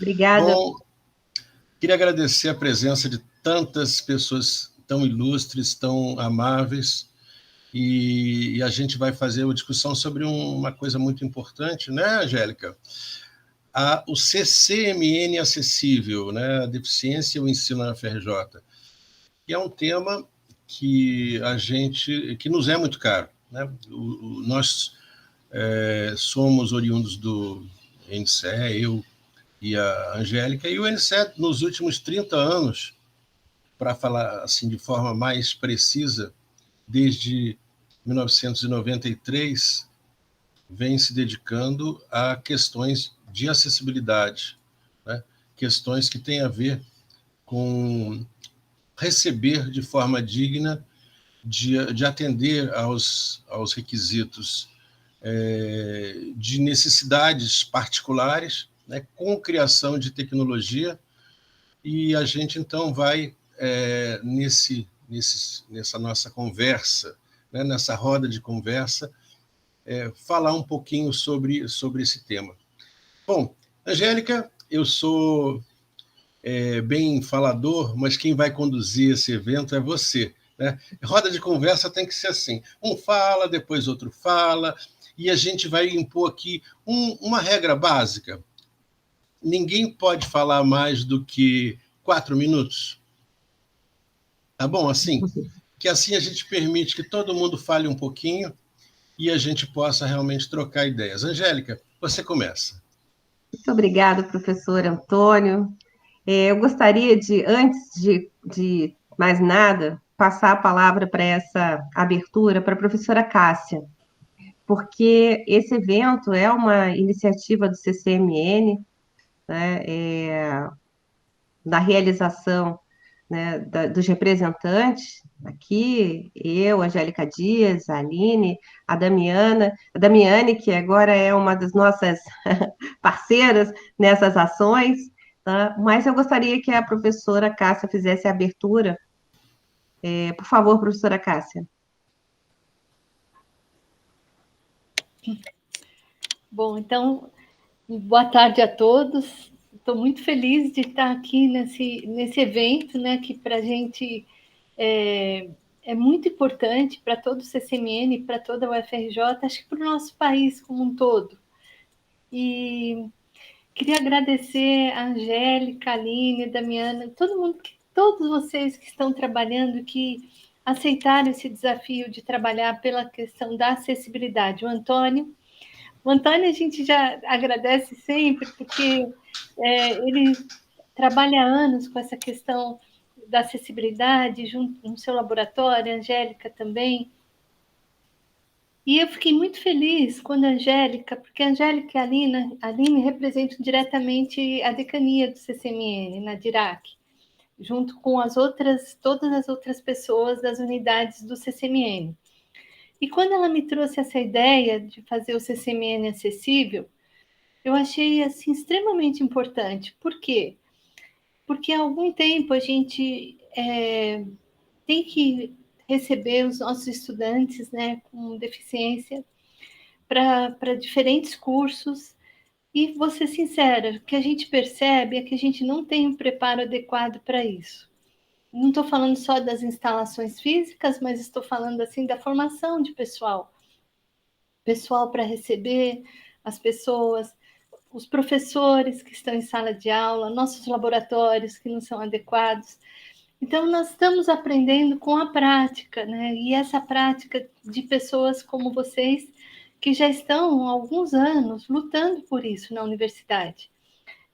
Obrigada. Bom, queria agradecer a presença de tantas pessoas tão ilustres, tão amáveis, e a gente vai fazer uma discussão sobre uma coisa muito importante, né, Angélica? O CCMN acessível, né, a deficiência e o ensino na FRJ, que é um tema que nos é muito caro, né? Nós somos oriundos do NCE, eu e a Angélica, e o NCE, nos últimos 30 anos, para falar assim de forma mais precisa, desde 1993, vem se dedicando a questões de acessibilidade, né? Questões que têm a ver com receber de forma digna, de atender aos requisitos de necessidades particulares, né, com criação de tecnologia, e a gente então vai, nessa nossa conversa, né, nessa roda de conversa, falar um pouquinho sobre esse tema. Bom, Angélica, eu sou bem falador, mas quem vai conduzir esse evento é você, né? Roda de conversa tem que ser assim, um fala, depois outro fala, e a gente vai impor aqui uma regra básica. Ninguém pode falar mais do que 4 minutos. Tá bom assim? Que assim a gente permite que todo mundo fale um pouquinho e a gente possa realmente trocar ideias. Angélica, você começa. Muito obrigada, professor Antônio. Eu gostaria de, antes de mais nada, passar a palavra para essa abertura para a professora Cássia, porque esse evento é uma iniciativa do CCMN, né, da realização, né, dos representantes aqui, eu, Angélica Dias, a Aline, a Damiane, que agora é uma das nossas parceiras nessas ações, tá? Mas eu gostaria que a professora Cássia fizesse a abertura. Por favor, professora Cássia. Bom, então, boa tarde a todos. Estou muito feliz de estar aqui nesse evento, né, que para a gente é muito importante, para todo o CCMN, para toda a UFRJ, acho que para o nosso país como um todo. E queria agradecer a Angélica, a Aline, a Damiana, todos vocês que estão trabalhando, que aceitaram esse desafio de trabalhar pela questão da acessibilidade. O Antônio a gente já agradece sempre, porque ele trabalha há anos com essa questão da acessibilidade, junto no seu laboratório, a Angélica também. E eu fiquei muito feliz quando a Angélica, porque a Angélica e a Aline representam diretamente a decania do CCMN, na DIRAC, junto com todas as outras pessoas das unidades do CCMN. E quando ela me trouxe essa ideia de fazer o CCMN acessível, eu achei assim extremamente importante. Por quê? Porque há algum tempo a gente tem que receber os nossos estudantes, né, com deficiência para diferentes cursos. E vou ser sincera, o que a gente percebe é que a gente não tem um preparo adequado para isso. Não estou falando só das instalações físicas, mas estou falando assim da formação de pessoal para receber as pessoas, os professores que estão em sala de aula, nossos laboratórios que não são adequados. Então, nós estamos aprendendo com a prática, né? E essa prática de pessoas como vocês, que já estão há alguns anos lutando por isso na universidade.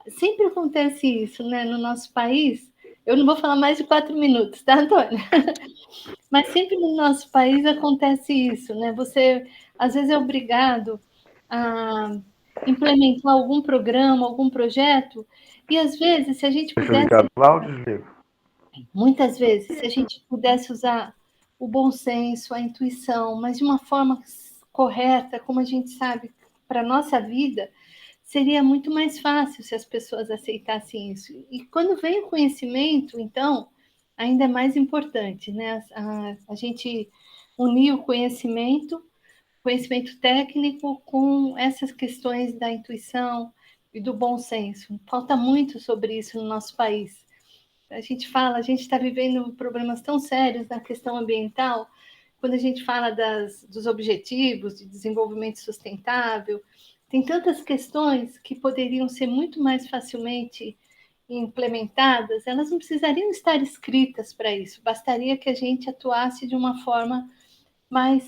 Sempre acontece isso, né? No nosso país. Eu não vou falar mais de 4 minutos, tá, Antônio? Mas sempre no nosso país acontece isso, né? Você, às vezes, é obrigado a implementar algum programa, algum projeto, e às vezes, se a gente pudesse... Muitas vezes, se a gente pudesse usar o bom senso, a intuição, mas de uma forma correta, como a gente sabe, para a nossa vida, seria muito mais fácil se as pessoas aceitassem isso. E quando vem o conhecimento, então, ainda é mais importante, né? A gente unir o conhecimento técnico com essas questões da intuição, e do bom senso. Falta muito sobre isso no nosso país. A gente fala, a gente está vivendo problemas tão sérios na questão ambiental, quando a gente fala dos objetivos de desenvolvimento sustentável, tem tantas questões que poderiam ser muito mais facilmente implementadas, elas não precisariam estar escritas para isso, bastaria que a gente atuasse de uma forma mais,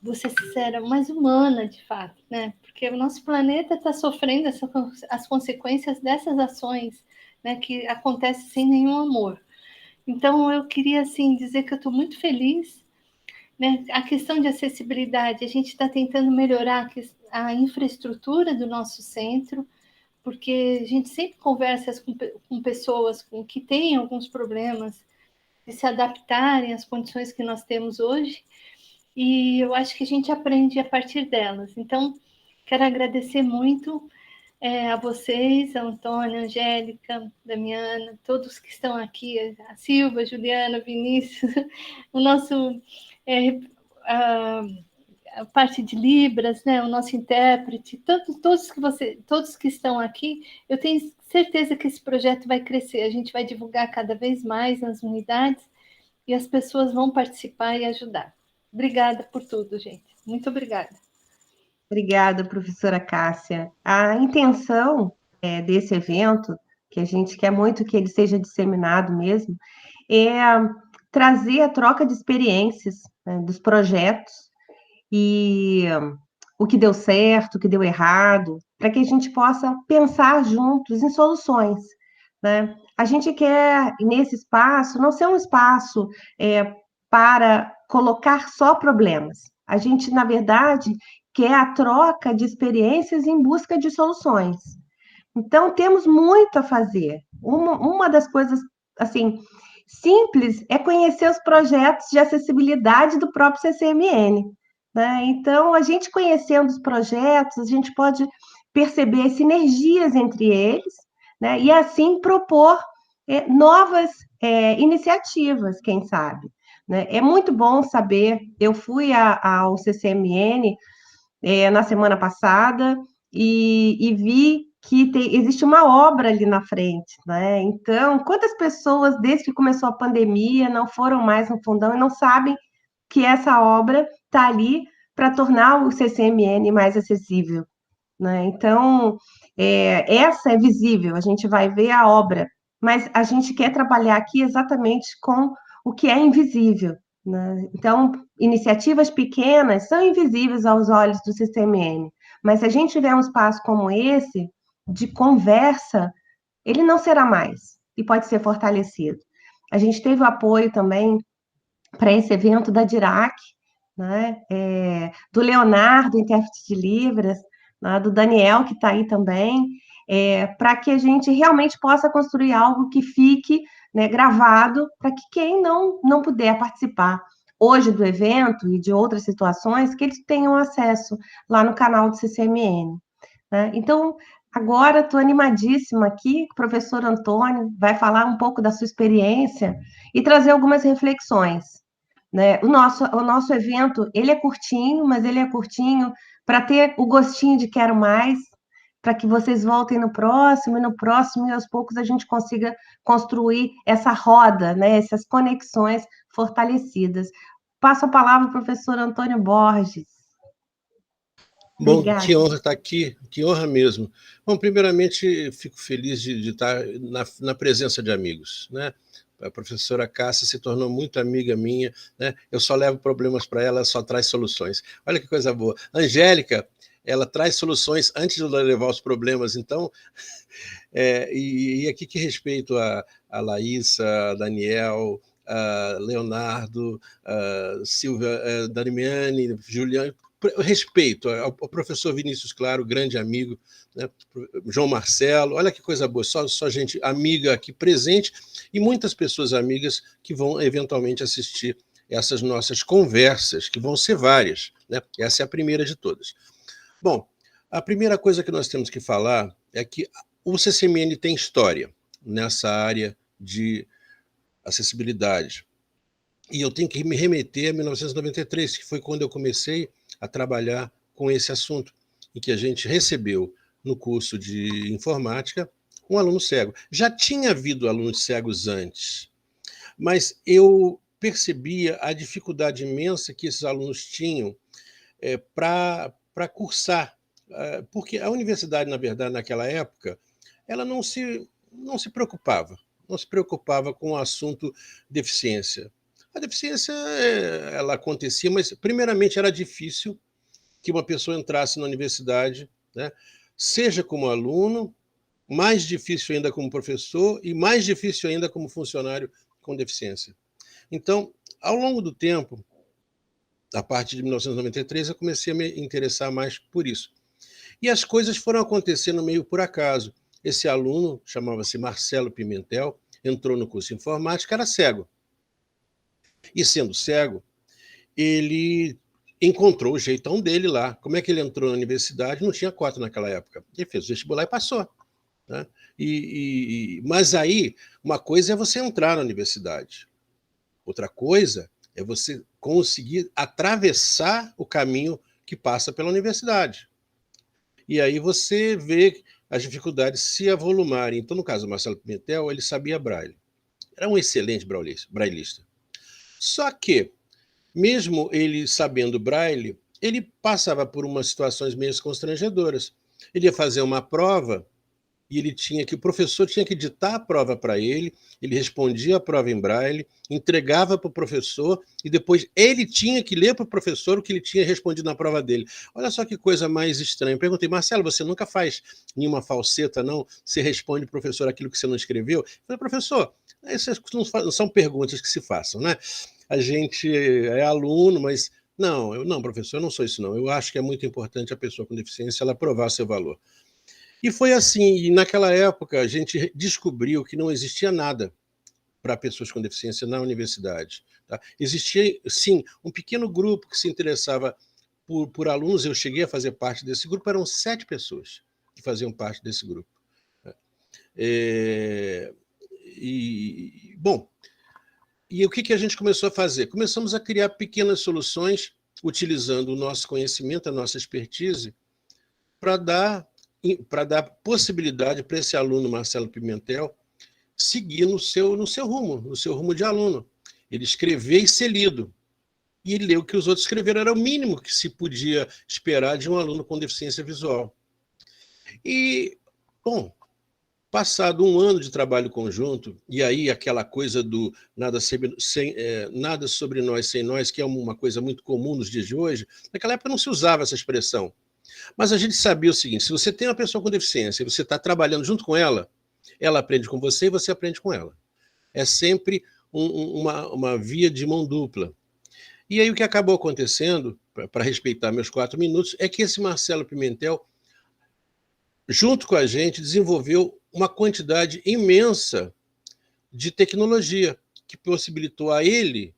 vou ser sincera, mais humana, de fato, né? Porque o nosso planeta está sofrendo as consequências dessas ações, né, que acontecem sem nenhum amor. Então, eu queria, assim, dizer que eu estou muito feliz, né? A questão de acessibilidade, a gente está tentando melhorar a infraestrutura do nosso centro, porque a gente sempre conversa com pessoas que têm alguns problemas de se adaptarem às condições que nós temos hoje, e eu acho que a gente aprende a partir delas. Então, quero agradecer muito a vocês, a Antônia, a Angélica, Damiana, todos que estão aqui, a Silva, a Juliana, Vinícius, o nosso a parte de Libras, né, o nosso intérprete, todos que estão aqui, eu tenho certeza que esse projeto vai crescer, a gente vai divulgar cada vez mais nas unidades e as pessoas vão participar e ajudar. Obrigada por tudo, gente. Muito obrigada. Obrigada, professora Cássia. A intenção desse evento, que a gente quer muito que ele seja disseminado mesmo, é trazer a troca de experiências, né, dos projetos e o que deu certo, o que deu errado, para que a gente possa pensar juntos em soluções, né? A gente quer, nesse espaço, não ser um espaço para colocar só problemas. A gente, na verdade, quer a troca de experiências em busca de soluções. Então, temos muito a fazer. Uma das coisas, assim, simples é conhecer os projetos de acessibilidade do próprio CCMN, né? Então, a gente conhecendo os projetos, a gente pode perceber as sinergias entre eles, né? E assim propor novas iniciativas, quem sabe, né? É muito bom saber, eu fui ao CCMN na semana passada e vi que existe uma obra ali na frente, né? Então, quantas pessoas, desde que começou a pandemia, não foram mais no fundão e não sabem que essa obra está ali para tornar o CCMN mais acessível, né? Então, essa é visível, a gente vai ver a obra, mas a gente quer trabalhar aqui exatamente com o que é invisível, né? Então, iniciativas pequenas são invisíveis aos olhos do CCMN, mas se a gente tiver um espaço como esse, de conversa, ele não será mais e pode ser fortalecido. A gente teve o apoio também para esse evento da DIRAC, né? Do Leonardo, intérprete de Libras, né? Do Daniel, que está aí também, para que a gente realmente possa construir algo que fique, né, gravado, para que quem não puder participar hoje do evento e de outras situações, que eles tenham acesso lá no canal do CCMN. Né? Então, agora estou animadíssima aqui, o professor Antônio vai falar um pouco da sua experiência e trazer algumas reflexões, né? O nosso evento, ele é curtinho, mas ele é curtinho para ter o gostinho de quero mais, para que vocês voltem no próximo, e no próximo, e aos poucos a gente consiga construir essa roda, né? Essas conexões fortalecidas. Passo a palavra ao professor Antônio Borges. Bom, Obrigada. que honra estar aqui, que honra mesmo. Bom, primeiramente, fico feliz de estar na presença de amigos, né? A professora Cássia se tornou muito amiga minha, né? Eu só levo problemas para ela, ela só traz soluções. Olha que coisa boa. Angélica, ela traz soluções antes de levar os problemas, então. E aqui que respeito a Laísa, a Daniel, a Leonardo, a Silvia, a Darmiane, Juliane, respeito ao professor Vinícius Claro, grande amigo, né? João Marcelo, olha que coisa boa, só gente amiga aqui presente e muitas pessoas amigas que vão eventualmente assistir essas nossas conversas, que vão ser várias, né? Essa é a primeira de todas. Bom, a primeira coisa que nós temos que falar é que o CCMN tem história nessa área de acessibilidade. E eu tenho que me remeter a 1993, que foi quando eu comecei a trabalhar com esse assunto. em que a gente recebeu no curso de informática um aluno cego. Já tinha havido alunos cegos antes, mas eu percebia a dificuldade imensa que esses alunos tinham para cursar, porque a universidade, na verdade, naquela época, ela não se preocupava com o assunto deficiência. A deficiência, ela acontecia, mas primeiramente era difícil que uma pessoa entrasse na universidade, né, seja como aluno, mais difícil ainda como professor e mais difícil ainda como funcionário com deficiência. Então, ao longo do tempo, a partir de 1993, eu comecei a me interessar mais por isso. E as coisas foram acontecendo meio por acaso. Esse aluno, chamava-se Marcelo Pimentel, entrou no curso de informática, era cego. E sendo cego, ele encontrou o jeitão dele lá. Como é que ele entrou na universidade? Não tinha cota naquela época. Ele fez o vestibular e passou. Né? Mas aí, uma coisa é você entrar na universidade. Outra coisa é você conseguir atravessar o caminho que passa pela universidade. E aí você vê as dificuldades se avolumarem. Então, no caso do Marcelo Pimentel, ele sabia braille. Era um excelente braillista. Só que, mesmo ele sabendo braille, ele passava por umas situações meio constrangedoras. Ele ia fazer uma prova e o professor tinha que ditar a prova para ele respondia a prova em braille, entregava para o professor e depois ele tinha que ler para o professor o que ele tinha respondido na prova dele. Olha só que coisa mais estranha. Eu perguntei, Marcelo, você nunca faz nenhuma falseta, não? Você responde ao professor aquilo que você não escreveu? Eu falei, professor, essas não são perguntas que se façam, né? A gente é aluno, mas não, professor, eu não sou isso, não. Eu acho que é muito importante a pessoa com deficiência ela provar seu valor. E foi assim, e naquela época a gente descobriu que não existia nada para pessoas com deficiência na universidade. Tá? Existia, sim, um pequeno grupo que se interessava por alunos, eu cheguei a fazer parte desse grupo, eram 7 pessoas que faziam parte desse grupo. Bom, e o que a gente começou a fazer? Começamos a criar pequenas soluções, utilizando o nosso conhecimento, a nossa expertise, para dar possibilidade para esse aluno, Marcelo Pimentel, seguir no seu rumo de aluno. Ele escrever e ser lido. E ele ler o que os outros escreveram, era o mínimo que se podia esperar de um aluno com deficiência visual. E, bom, passado um ano de trabalho conjunto, e aí aquela coisa do nada sobre nós sem nós, que é uma coisa muito comum nos dias de hoje, naquela época não se usava essa expressão. Mas a gente sabia o seguinte, se você tem uma pessoa com deficiência e você está trabalhando junto com ela aprende com você e você aprende com ela. É sempre uma via de mão dupla. E aí o que acabou acontecendo, para respeitar meus 4 minutos, é que esse Marcelo Pimentel, junto com a gente, desenvolveu uma quantidade imensa de tecnologia que possibilitou a ele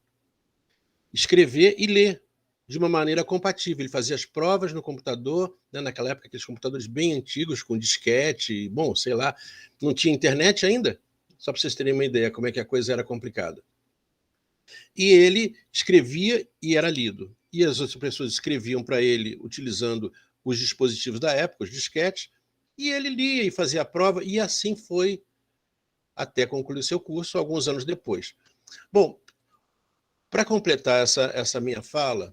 escrever e ler de uma maneira compatível. Ele fazia as provas no computador, né, naquela época, aqueles computadores bem antigos, com disquete, bom, sei lá, não tinha internet ainda, só para vocês terem uma ideia como é que a coisa era complicada. E ele escrevia e era lido. E as outras pessoas escreviam para ele utilizando os dispositivos da época, os disquetes, e ele lia e fazia a prova, e assim foi até concluir seu curso, alguns anos depois. Bom, para completar essa minha fala,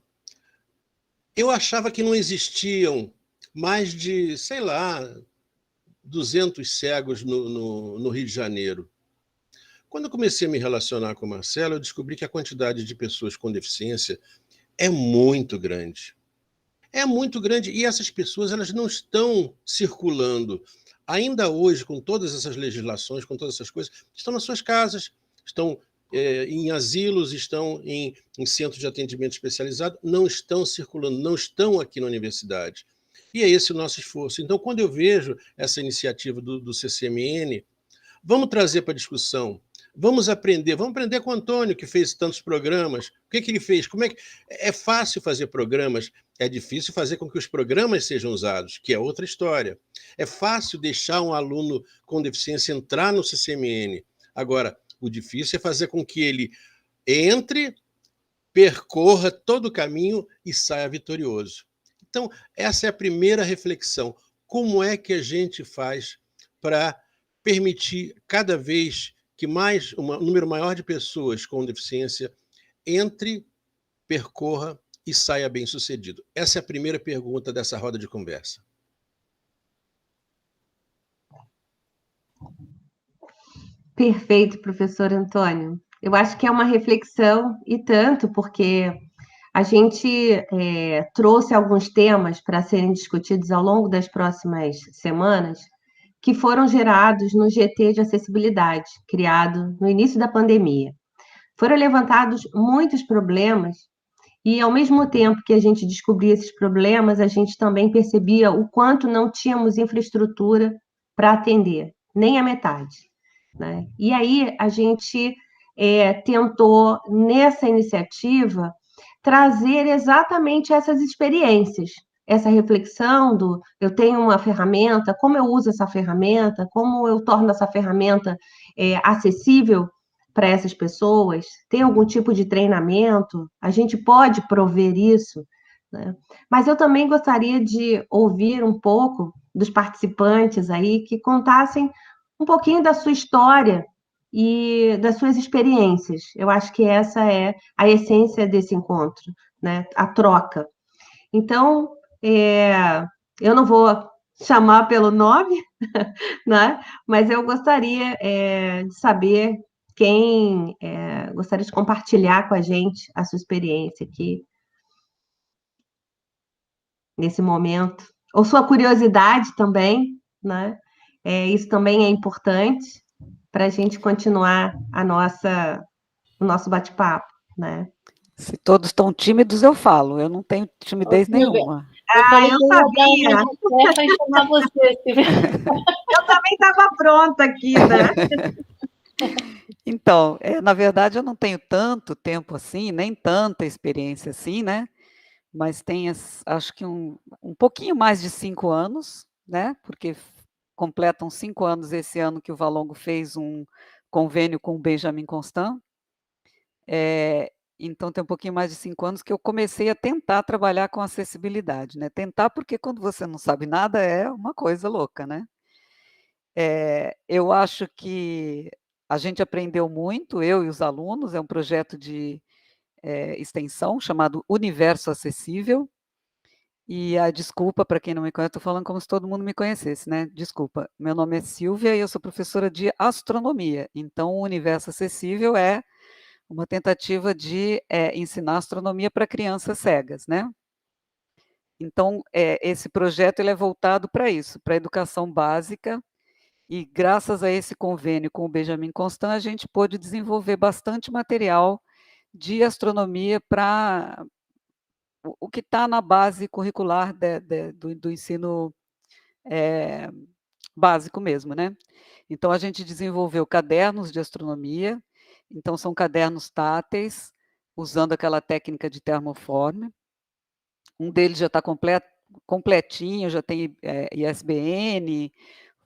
eu achava que não existiam mais de, sei lá, 200 cegos no Rio de Janeiro. Quando eu comecei a me relacionar com o Marcelo, eu descobri que a quantidade de pessoas com deficiência é muito grande. É muito grande, e essas pessoas elas não estão circulando. Ainda hoje, com todas essas legislações, com todas essas coisas, estão nas suas casas, estão em asilos, estão em centros de atendimento especializado, não estão circulando, não estão aqui na universidade. E é esse o nosso esforço. Então, quando eu vejo essa iniciativa do CCMN, vamos trazer para discussão, vamos aprender com o Antônio, que fez tantos programas. O que ele fez? É fácil fazer programas, é difícil fazer com que os programas sejam usados, que é outra história. É fácil deixar um aluno com deficiência entrar no CCMN. Agora, o difícil é fazer com que ele entre, percorra todo o caminho e saia vitorioso. Então, essa é a primeira reflexão. Como é que a gente faz para permitir cada vez que um número maior de pessoas com deficiência entre, percorra e saia bem-sucedido? Essa é a primeira pergunta dessa roda de conversa. Perfeito, professor Antônio. Eu acho que é uma reflexão, e tanto, porque a gente trouxe alguns temas para serem discutidos ao longo das próximas semanas, que foram gerados no GT de acessibilidade, criado no início da pandemia. Foram levantados muitos problemas, e ao mesmo tempo que a gente descobria esses problemas, a gente também percebia o quanto não tínhamos infraestrutura para atender, nem a metade, né? E aí a gente tentou, nessa iniciativa, trazer exatamente essas experiências, essa reflexão do eu tenho uma ferramenta, como eu uso essa ferramenta, como eu torno essa ferramenta acessível para essas pessoas, tem algum tipo de treinamento, a gente pode prover isso, né? Mas eu também gostaria de ouvir um pouco dos participantes aí que contassem um pouquinho da sua história e das suas experiências. Eu acho que essa é a essência desse encontro, né? A troca. Então, eu não vou chamar pelo nome, né? Mas eu gostaria de saber quem gostaria de compartilhar com a gente a sua experiência aqui nesse momento, ou sua curiosidade também, né? Isso também é importante para a gente continuar o nosso bate-papo, né? Se todos estão tímidos, eu falo. Eu não tenho timidez nenhuma. Eu falei eu que eu ia dar sabia. uma tarefa e chamar você, Silvia. Eu também estava pronta aqui, né? Então, na verdade, eu não tenho tanto tempo assim, nem tanta experiência assim, né? Mas tem, acho que um pouquinho mais de 5 anos, né? Porque completam 5 anos esse ano que o Valongo fez um convênio com o Benjamin Constant. Então, tem um pouquinho mais de 5 anos que eu comecei a tentar trabalhar com acessibilidade, né? Tentar porque quando você não sabe nada é uma coisa louca, né? Eu acho que a gente aprendeu muito, eu e os alunos, é um projeto de extensão chamado Universo Acessível. E a desculpa para quem não me conhece, estou falando como se todo mundo me conhecesse, né? Desculpa, meu nome é Silvia e eu sou professora de astronomia. Então, o Universo Acessível é uma tentativa de ensinar astronomia para crianças cegas, né? Então, esse projeto ele é voltado para isso, para a educação básica, e graças a esse convênio com o Benjamin Constant, a gente pôde desenvolver bastante material de astronomia para o que está na base curricular do ensino básico mesmo, né? Então, a gente desenvolveu cadernos de astronomia, então são cadernos táteis, usando aquela técnica de termoforme. Um deles já está completinho, já tem ISBN,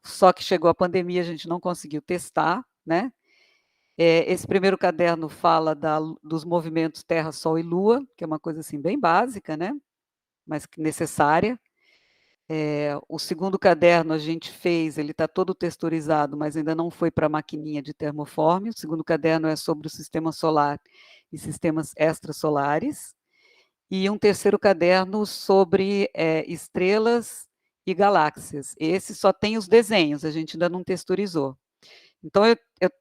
só que chegou a pandemia, a gente não conseguiu testar, né? Esse primeiro caderno fala dos movimentos Terra, Sol e Lua, que é uma coisa assim bem básica, né? Mas necessária. O segundo caderno a gente fez, ele está todo texturizado, mas ainda não foi para a maquininha de termoforme. O segundo caderno é sobre o sistema solar e sistemas extrasolares. E um terceiro caderno sobre estrelas e galáxias. Esse só tem os desenhos, a gente ainda não texturizou. Então,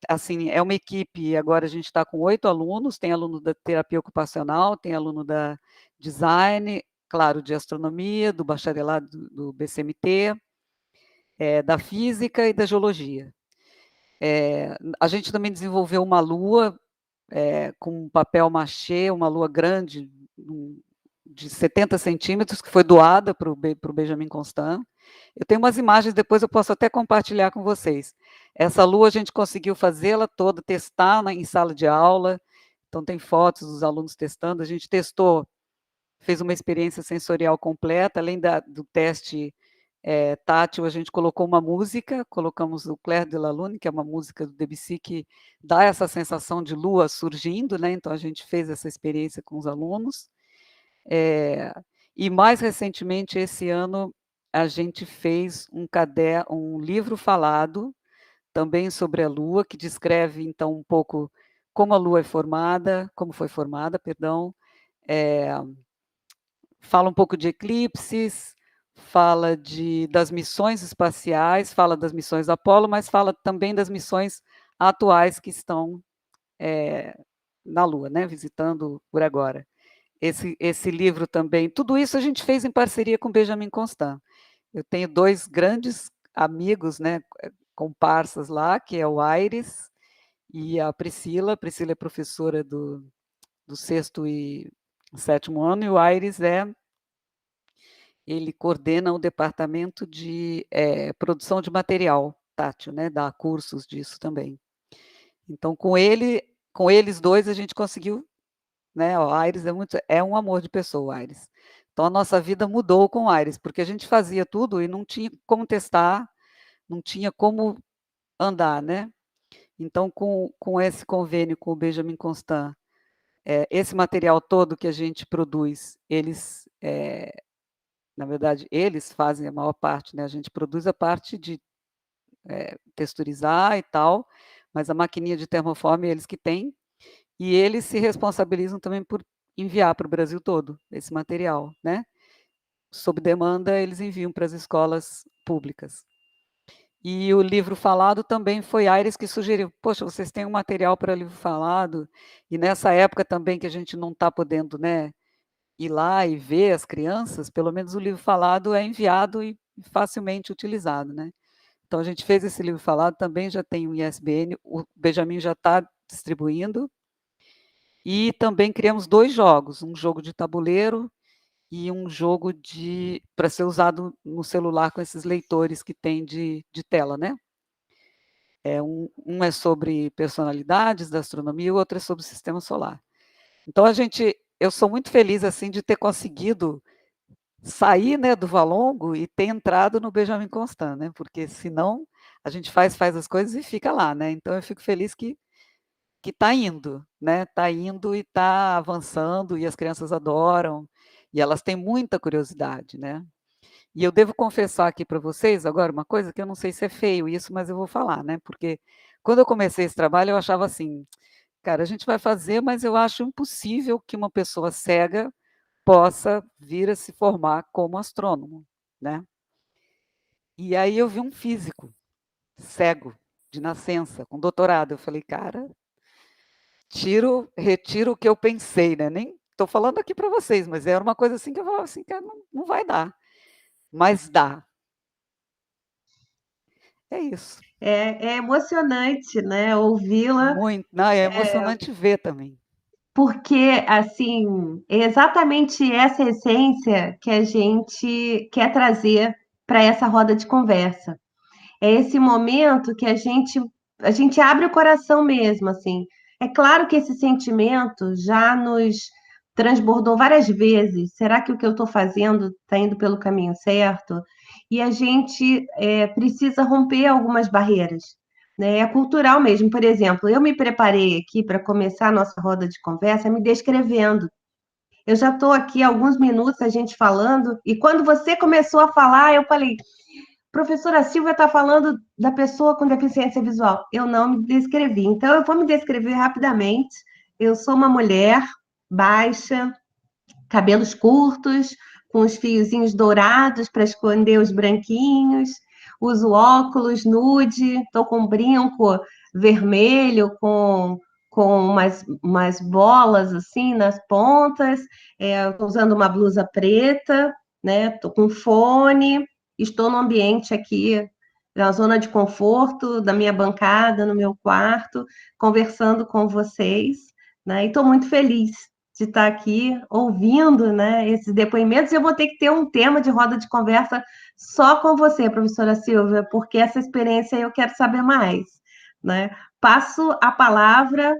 assim, é uma equipe, agora a gente está com 8 alunos, tem aluno da terapia ocupacional, tem aluno da design, claro, de astronomia, do bacharelado do BCMT, da física e da geologia. A gente também desenvolveu uma lua com papel machê, uma lua grande, de 70 centímetros, que foi doada para o Benjamin Constant. Eu tenho umas imagens, depois eu posso até compartilhar com vocês. Essa lua a gente conseguiu fazê-la toda, testar em sala de aula, então tem fotos dos alunos testando, a gente testou, fez uma experiência sensorial completa, além do teste tátil, a gente colocou uma música, colocamos o Clair de la Lune, que é uma música do Debussy, que dá essa sensação de lua surgindo, né? Então a gente fez essa experiência com os alunos. E mais recentemente, esse ano, a gente fez um livro falado, também sobre a Lua, que descreve, então, um pouco como a Lua é formada, como foi formada, perdão, fala um pouco de eclipses, fala das missões espaciais, fala das missões Apolo, mas fala também das missões atuais que estão na Lua, né, visitando por agora. Esse livro também, tudo isso a gente fez em parceria com Benjamin Constant. Eu tenho 2 grandes amigos, né, comparsas lá, que é o Aires e a Priscila. A Priscila é professora do 6º e 7º ano, e o Aires ele coordena o departamento de produção de material tátil, né, dá cursos disso também. Então, com eles 2, a gente conseguiu, né, o Aires é um amor de pessoa, o Aires. Então, a nossa vida mudou com o Aires, porque a gente fazia tudo e não tinha como testar, não tinha como andar, né? Então, com esse convênio com o Benjamin Constant, esse material todo que a gente produz, na verdade, eles fazem a maior parte, né? A gente produz a parte de texturizar e tal, mas a maquininha de termoforme eles que têm, e eles se responsabilizam também por enviar para o Brasil todo esse material, né? Sob demanda, eles enviam para as escolas públicas. E o livro falado também foi Aires que sugeriu, poxa, vocês têm um material para livro falado, e nessa época também que a gente não está podendo, né, ir lá e ver as crianças, pelo menos o livro falado é enviado e facilmente utilizado, né? Então a gente fez esse livro falado, também já tem um ISBN, o Benjamin já está distribuindo, e também criamos 2 jogos, um jogo de tabuleiro e um jogo para ser usado no celular com esses leitores que tem de tela, né? Um é sobre personalidades da astronomia e o outro é sobre o sistema solar. Então eu sou muito feliz assim de ter conseguido sair, né, do Valongo e ter entrado no Benjamin Constant, né? Porque senão a gente faz as coisas e fica lá, né? Então eu fico feliz que está indo, né? Está indo e está avançando e as crianças adoram e elas têm muita curiosidade, né? E eu devo confessar aqui para vocês agora uma coisa que eu não sei se é feio isso, mas eu vou falar, né? Porque quando eu comecei esse trabalho, eu achava assim, cara, a gente vai fazer, mas eu acho impossível que uma pessoa cega possa vir a se formar como astrônomo, né? E aí eu vi um físico cego de nascença, com doutorado. Eu falei, cara, retiro o que eu pensei, né? Nem estou falando aqui para vocês, mas era uma coisa assim que eu falava assim, cara, não vai dar, mas dá. É isso. É emocionante, né, ouvi-la, Muito. Não, é emocionante ver também. porque, assim, é exatamente essa essência que a gente quer trazer para essa roda de conversa. É esse momento que a gente abre o coração mesmo, assim. É claro que esse sentimento já nos transbordou várias vezes. Será que o que eu estou fazendo está indo pelo caminho certo? E a gente precisa romper algumas barreiras, né? É cultural mesmo. Por exemplo, eu me preparei aqui para começar a nossa roda de conversa me descrevendo. Eu já estou aqui há alguns minutos a gente falando, e quando você começou a falar, eu falei, professora Silvia está falando da pessoa com deficiência visual. Eu não me descrevi, então eu vou me descrever rapidamente. Eu sou uma mulher baixa, cabelos curtos, com os fiozinhos dourados para esconder os branquinhos, uso óculos nude, estou com um brinco vermelho com umas bolas assim nas pontas, estou usando uma blusa preta, né? Estou com fone, estou no ambiente aqui, na zona de conforto da minha bancada, no meu quarto, conversando com vocês, né? E estou muito feliz de estar aqui ouvindo, né, esses depoimentos. Eu vou ter que ter um tema de roda de conversa só com você, professora Silvia, porque essa experiência eu quero saber mais, né? Passo a palavra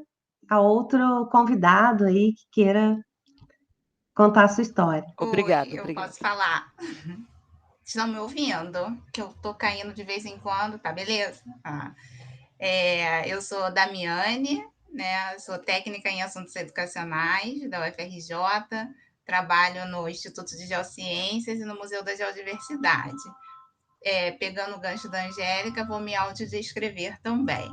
a outro convidado aí que queira contar a sua história. Obrigada, Eu obrigada. posso falar. Estão me ouvindo? Que eu tô caindo de vez em quando, tá beleza? Eu sou Damiane, né? Sou técnica em assuntos educacionais da UFRJ, trabalho no Instituto de Geociências e no Museu da Geodiversidade. Pegando o gancho da Angélica, vou me autodescrever também.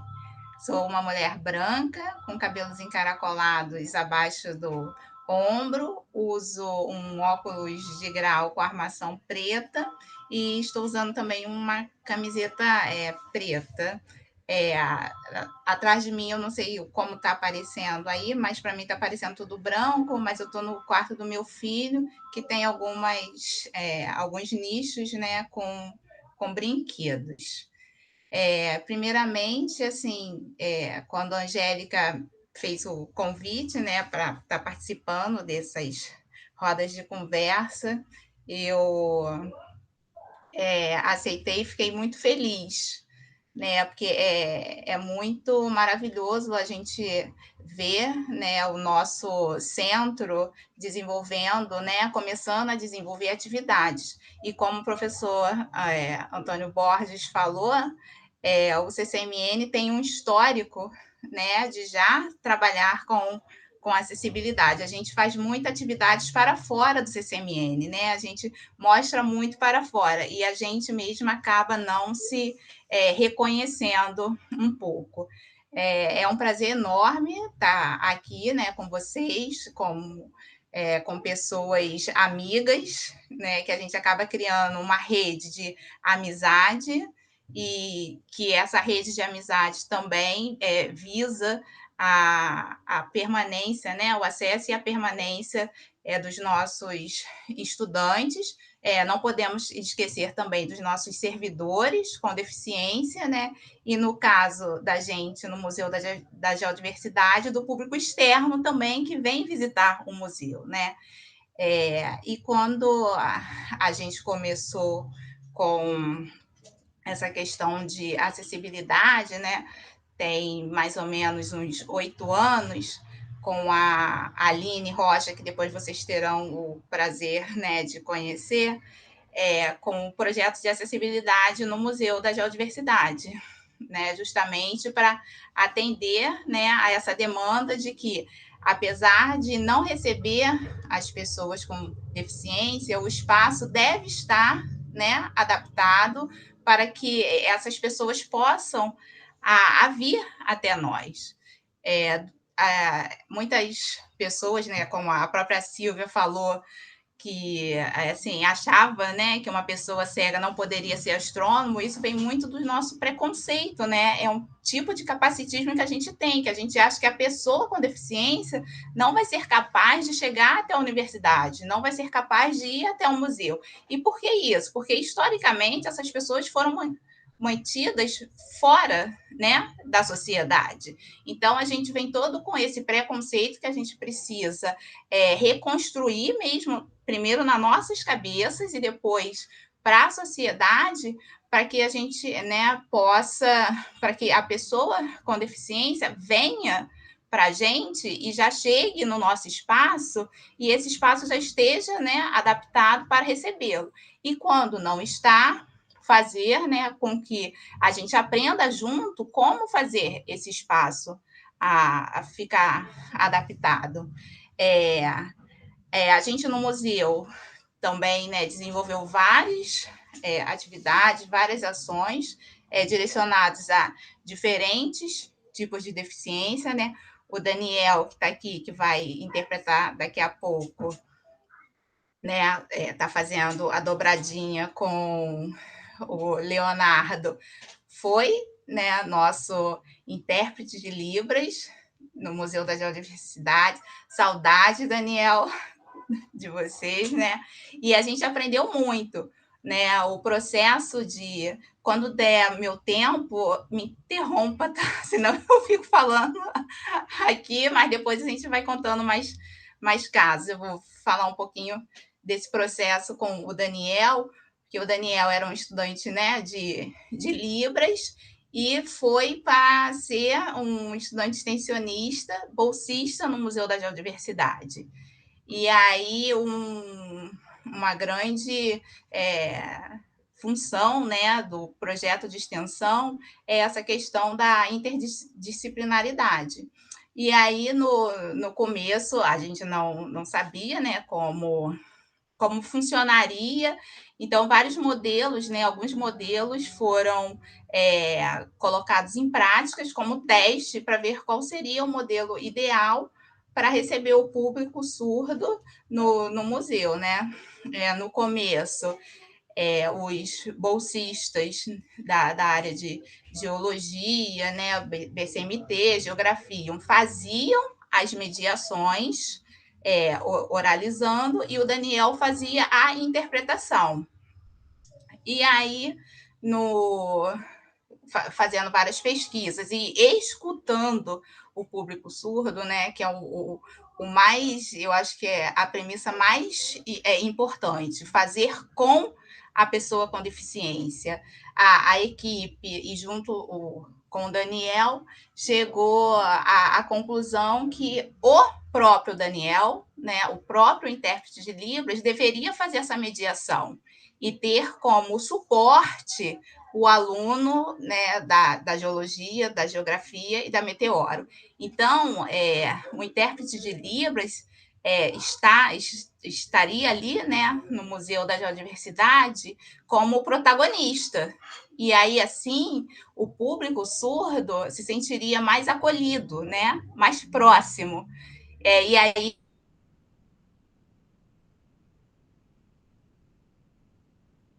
Sou uma mulher branca, com cabelos encaracolados abaixo do ombro, uso um óculos de grau com armação preta e estou usando também uma camiseta preta. Atrás de mim, eu não sei como está aparecendo aí, mas para mim está aparecendo tudo branco, mas eu estou no quarto do meu filho, que tem alguns nichos, né, com brinquedos. Primeiramente, assim, quando a Angélica fez o convite, né, para estar participando dessas rodas de conversa, eu aceitei e fiquei muito feliz, né, porque é muito maravilhoso a gente ver, né, o nosso centro desenvolvendo, né, começando a desenvolver atividades. E como o professor Antônio Borges falou, o CCMN tem um histórico, né, de já trabalhar com acessibilidade. A gente faz muitas atividades para fora do CCMN, né? A gente mostra muito para fora e a gente mesma acaba não se reconhecendo um pouco. É um prazer enorme estar aqui, né, com vocês, com pessoas amigas, né, que a gente acaba criando uma rede de amizade e que essa rede de amizade também visa a permanência, né, o acesso e a permanência dos nossos estudantes. Não podemos esquecer também dos nossos servidores com deficiência, né? E no caso da gente, no Museu da Geodiversidade, do público externo também que vem visitar o museu, né? E quando a gente começou com essa questão de acessibilidade, né? Tem mais ou menos uns 8 anos, com a Aline Rocha, que depois vocês terão o prazer, né, de conhecer, com o projeto de acessibilidade no Museu da Geodiversidade, né, justamente para atender, né, a essa demanda de que, apesar de não receber as pessoas com deficiência, o espaço deve estar, né, adaptado para que essas pessoas possam a vir até nós. Muitas pessoas, né, como a própria Silvia falou, que assim, achava, né, que uma pessoa cega não poderia ser astrônomo, isso vem muito do nosso preconceito, né? É um tipo de capacitismo que a gente tem, que a gente acha que a pessoa com deficiência não vai ser capaz de chegar até a universidade, não vai ser capaz de ir até um museu. E por que isso? Porque, historicamente, essas pessoas foram mantidas fora, né, da sociedade. Então, a gente vem todo com esse preconceito que a gente precisa reconstruir mesmo, primeiro nas nossas cabeças e depois para a sociedade, para que a gente, né, para que a pessoa com deficiência venha para a gente e já chegue no nosso espaço e esse espaço já esteja, né, adaptado para recebê-lo. E quando não está, fazer, né, com que a gente aprenda junto como fazer esse espaço a ficar adaptado. A gente no museu também, né, desenvolveu várias atividades, várias ações direcionadas a diferentes tipos de deficiência, né? O Daniel, que está aqui, que vai interpretar daqui a pouco, né, está fazendo a dobradinha com o Leonardo, foi, né, nosso intérprete de Libras no Museu da Geodiversidade. Saudade, Daniel, de vocês, né? E a gente aprendeu muito, né? O processo de, quando der meu tempo, me interrompa, tá? Senão eu fico falando aqui, mas depois a gente vai contando mais casos. Eu vou falar um pouquinho desse processo com o Daniel, que o Daniel era um estudante, né, de Libras, e foi para ser um estudante extensionista, bolsista no Museu da Geodiversidade. E aí uma grande função, né, do projeto de extensão é essa questão da interdisciplinaridade. E aí, no começo, a gente não sabia, né, como funcionaria. Então, vários modelos, né, alguns modelos foram colocados em práticas como teste para ver qual seria o modelo ideal para receber o público surdo no museu, né? No começo, os bolsistas da área de geologia, né, BCMT, geografia, faziam as mediações oralizando, e o Daniel fazia a interpretação. E aí, fazendo várias pesquisas e escutando o público surdo, né, que é o mais, eu acho que é a premissa mais importante, fazer com a pessoa com deficiência. A equipe, e junto com o Daniel, chegou à conclusão que o próprio Daniel, né, o próprio intérprete de Libras, deveria fazer essa mediação e ter como suporte o aluno, né, da geologia, da geografia e da meteoro. Então, o intérprete de Libras estaria ali, né, no Museu da Geodiversidade como protagonista. E aí, assim, o público surdo se sentiria mais acolhido, né, mais próximo. E aí,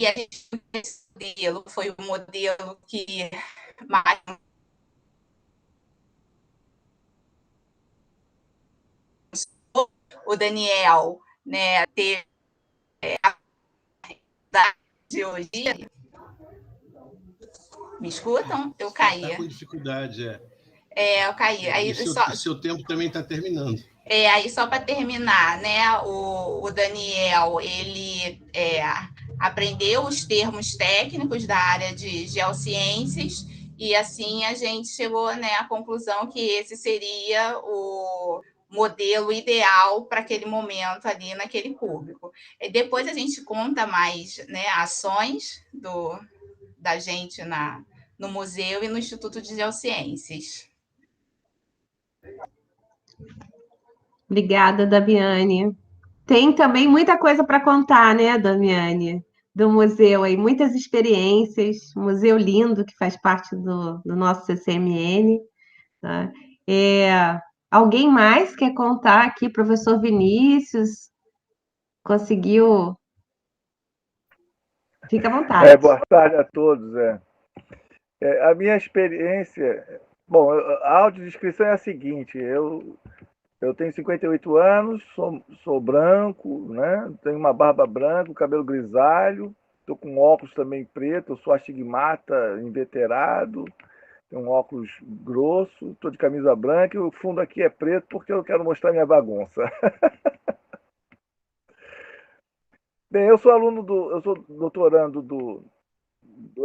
a gente, esse modelo foi o modelo que mais o Daniel, né, ter a da geologia. Me escutam? Eu caí. Está com dificuldade, eu caí. Aí, o seu tempo também está terminando. Aí, só para terminar, né, o Daniel, ele aprendeu os termos técnicos da área de geociências, e assim a gente chegou, né, à conclusão que esse seria o modelo ideal para aquele momento ali naquele público. E depois a gente conta mais, né, ações da gente no museu e no Instituto de Geociências. Obrigada, Damiane. Tem também muita coisa para contar, né, Damiane? Do museu aí, muitas experiências, museu lindo que faz parte do nosso CCMN. Tá? Alguém mais quer contar aqui? Professor Vinícius, conseguiu? Fica à vontade. Boa tarde a todos. A minha experiência... Bom, a audiodescrição é a seguinte, eu tenho 58 anos, sou branco, né? Tenho uma barba branca, cabelo grisalho, estou com óculos também preto, eu sou astigmata inveterado, tenho um óculos grosso, estou de camisa branca e o fundo aqui é preto porque eu quero mostrar minha bagunça. Bem, eu sou doutorando do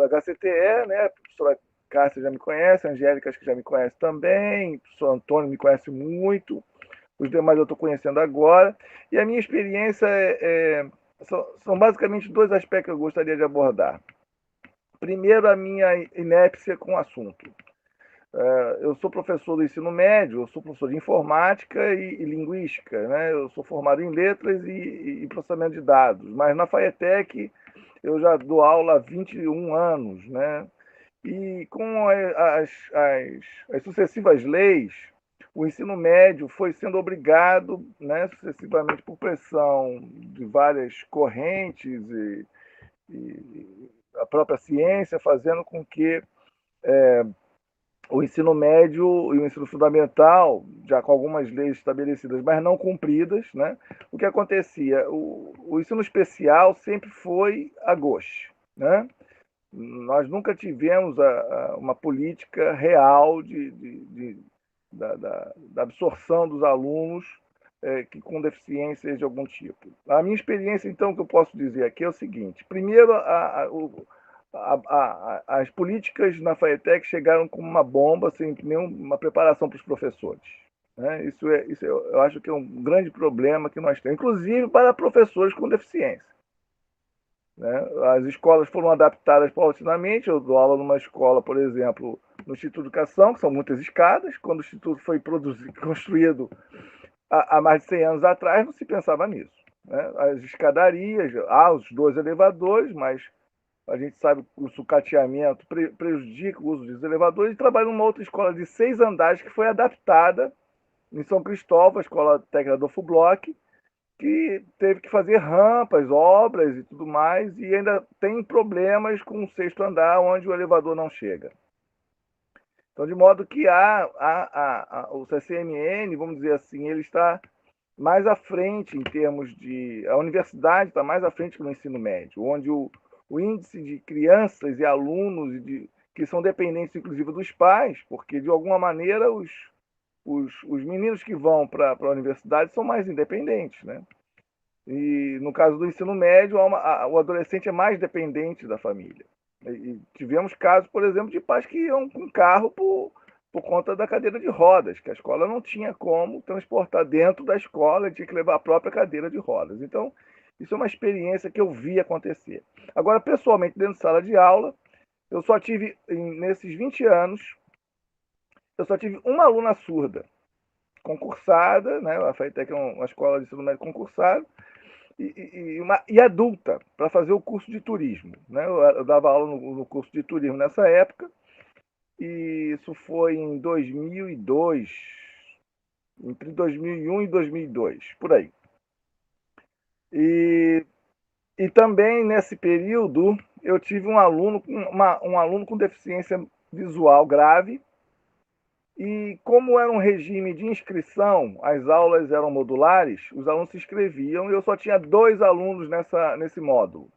HCTE, né? A professora Cássia já me conhece, a Angélica acho que já me conhece também, o professor Antônio me conhece muito, os demais eu estou conhecendo agora, e a minha experiência são basicamente dois aspectos que eu gostaria de abordar. Primeiro, a minha inépcia com o assunto. Eu sou professor do ensino médio, eu sou professor de informática e linguística, né? Eu sou formado em letras e processamento de dados, mas na FAETEC eu já dou aula há 21 anos, né? E com as sucessivas leis, o ensino médio foi sendo obrigado, né, sucessivamente por pressão de várias correntes e a própria ciência, fazendo com que o ensino médio e o ensino fundamental, já com algumas leis estabelecidas, mas não cumpridas, né? O que acontecia? O ensino especial sempre foi a gauche, né? Nós nunca tivemos uma política real da absorção dos alunos com deficiências de algum tipo. A minha experiência, então, que eu posso dizer aqui é o seguinte. Primeiro, as políticas na FAETEC chegaram como uma bomba, sem nenhuma preparação para os professores. Né? Isso eu acho que é um grande problema que nós temos, inclusive para professores com deficiência. Né? As escolas foram adaptadas paulatinamente. Eu dou aula numa escola, por exemplo, no Instituto de Educação, que são muitas escadas. Quando o Instituto foi construído há mais de 100 anos atrás, não se pensava nisso, né? As escadarias, os 2 elevadores, mas a gente sabe que o sucateamento prejudica o uso dos elevadores, e trabalho numa outra escola de 6 andares que foi adaptada em São Cristóvão, a Escola Técnica Adolfo Bloch, que teve que fazer rampas, obras e tudo mais, e ainda tem problemas com o 6º andar, onde o elevador não chega. Então, de modo que o CCMN, vamos dizer assim, ele está mais à frente em termos de... A universidade está mais à frente que no ensino médio, onde o índice de crianças e alunos que são dependentes, inclusive, dos pais, porque, de alguma maneira, os meninos que vão para a universidade são mais independentes, né? E, no caso do ensino médio, o adolescente é mais dependente da família. E tivemos casos, por exemplo, de pais que iam com carro por conta da cadeira de rodas, que a escola não tinha como transportar dentro da escola, tinha que levar a própria cadeira de rodas. Então, isso é uma experiência que eu vi acontecer. Agora, pessoalmente, dentro de sala de aula, eu só tive, nesses 20 anos, eu só tive uma aluna surda, concursada, né? A FATEC é uma escola de ensino médio concursada, e adulta, para fazer o curso de turismo, né? Eu dava aula no curso de turismo nessa época, e isso foi em 2002, entre 2001 e 2002, por aí. E também, nesse período, eu tive um aluno com deficiência visual grave, e como era um regime de inscrição, as aulas eram modulares, os alunos se inscreviam, e eu só tinha 2 alunos nesse módulo.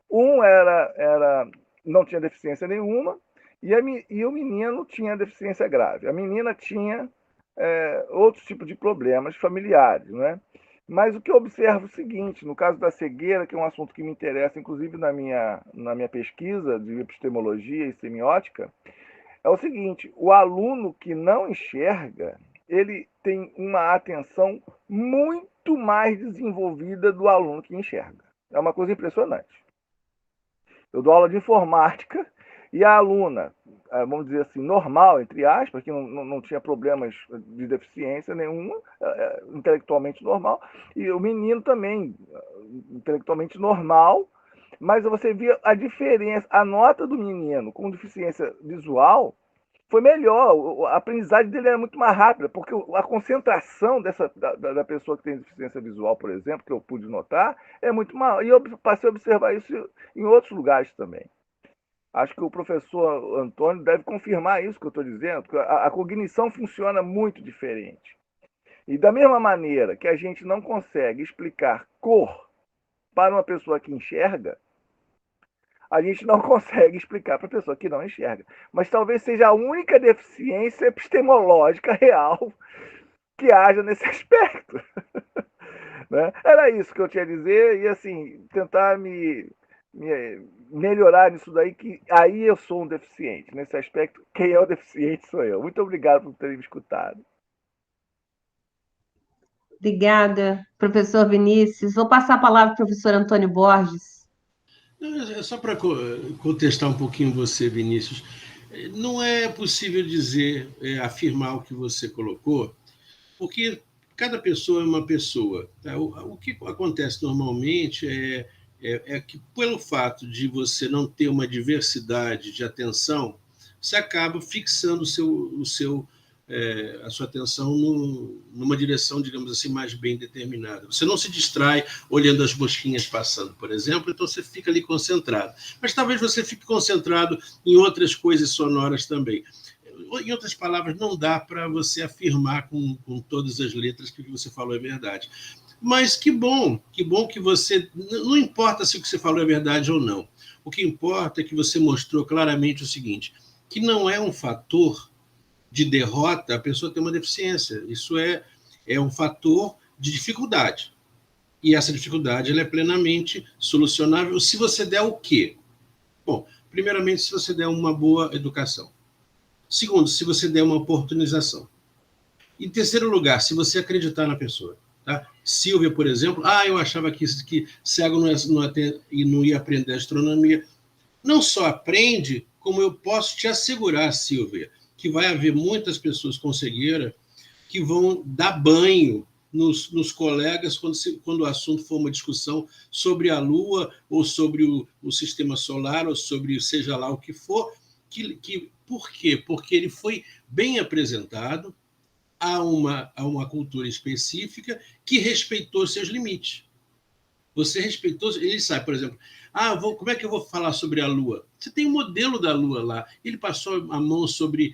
Um não tinha deficiência nenhuma, e o menino tinha deficiência grave. A menina tinha outros tipos de problemas familiares, né? Mas o que eu observo é o seguinte: no caso da cegueira, que é um assunto que me interessa, inclusive na minha pesquisa de epistemologia e semiótica, é o seguinte: o aluno que não enxerga, ele tem uma atenção muito mais desenvolvida do aluno que enxerga. É uma coisa impressionante. Eu dou aula de informática e a aluna, vamos dizer assim, normal, entre aspas, que não tinha problemas de deficiência nenhuma, intelectualmente normal, e o menino também, intelectualmente normal, mas você via a diferença, a nota do menino com deficiência visual foi melhor, a aprendizagem dele era muito mais rápida, porque a concentração da pessoa que tem deficiência visual, por exemplo, que eu pude notar, é muito maior. E eu passei a observar isso em outros lugares também. Acho que o professor Antônio deve confirmar isso que eu estou dizendo, porque a cognição funciona muito diferente. E da mesma maneira que a gente não consegue explicar cor para uma pessoa que enxerga, a gente não consegue explicar para a pessoa que não enxerga. Mas talvez seja a única deficiência epistemológica real que haja nesse aspecto. Né? Era isso que eu tinha a dizer, e assim, tentar me melhorar nisso daí, que aí eu sou um deficiente. Nesse aspecto, quem é o deficiente sou eu. Muito obrigado por terem me escutado. Obrigada, professor Vinícius. Vou passar a palavra para o professor Antônio Borges. Só para contestar um pouquinho você, Vinícius, não é possível dizer, afirmar o que você colocou, porque cada pessoa é uma pessoa. Tá? O que acontece normalmente é que, pelo fato de você não ter uma diversidade de atenção, você acaba fixando a sua atenção numa direção, digamos assim, mais bem determinada. Você não se distrai olhando as mosquinhas passando, por exemplo, então você fica ali concentrado. Mas talvez você fique concentrado em outras coisas sonoras também. Em outras palavras, não dá para você afirmar com todas as letras que o que você falou é verdade. Mas que bom que você... Não importa se o que você falou é verdade ou não. O que importa é que você mostrou claramente o seguinte, que não é um fator de derrota a pessoa ter uma deficiência. Isso é um fator de dificuldade. E essa dificuldade ela é plenamente solucionável se você der o quê? Bom, primeiramente, se você der uma boa educação. Segundo, se você der uma oportunização. Em terceiro lugar, se você acreditar na pessoa. Tá? Silvia, por exemplo, eu achava que cego não ia aprender astronomia. Não só aprende, como eu posso te assegurar, Silvia, que vai haver muitas pessoas com cegueira que vão dar banho nos colegas quando o assunto for uma discussão sobre a Lua, ou sobre o sistema solar, ou sobre seja lá o que for. Por quê? Porque ele foi bem apresentado a uma cultura específica que respeitou seus limites. Você respeitou, ele sabe, por exemplo, como é que eu vou falar sobre a Lua? Você tem um modelo da Lua lá. Ele passou a mão sobre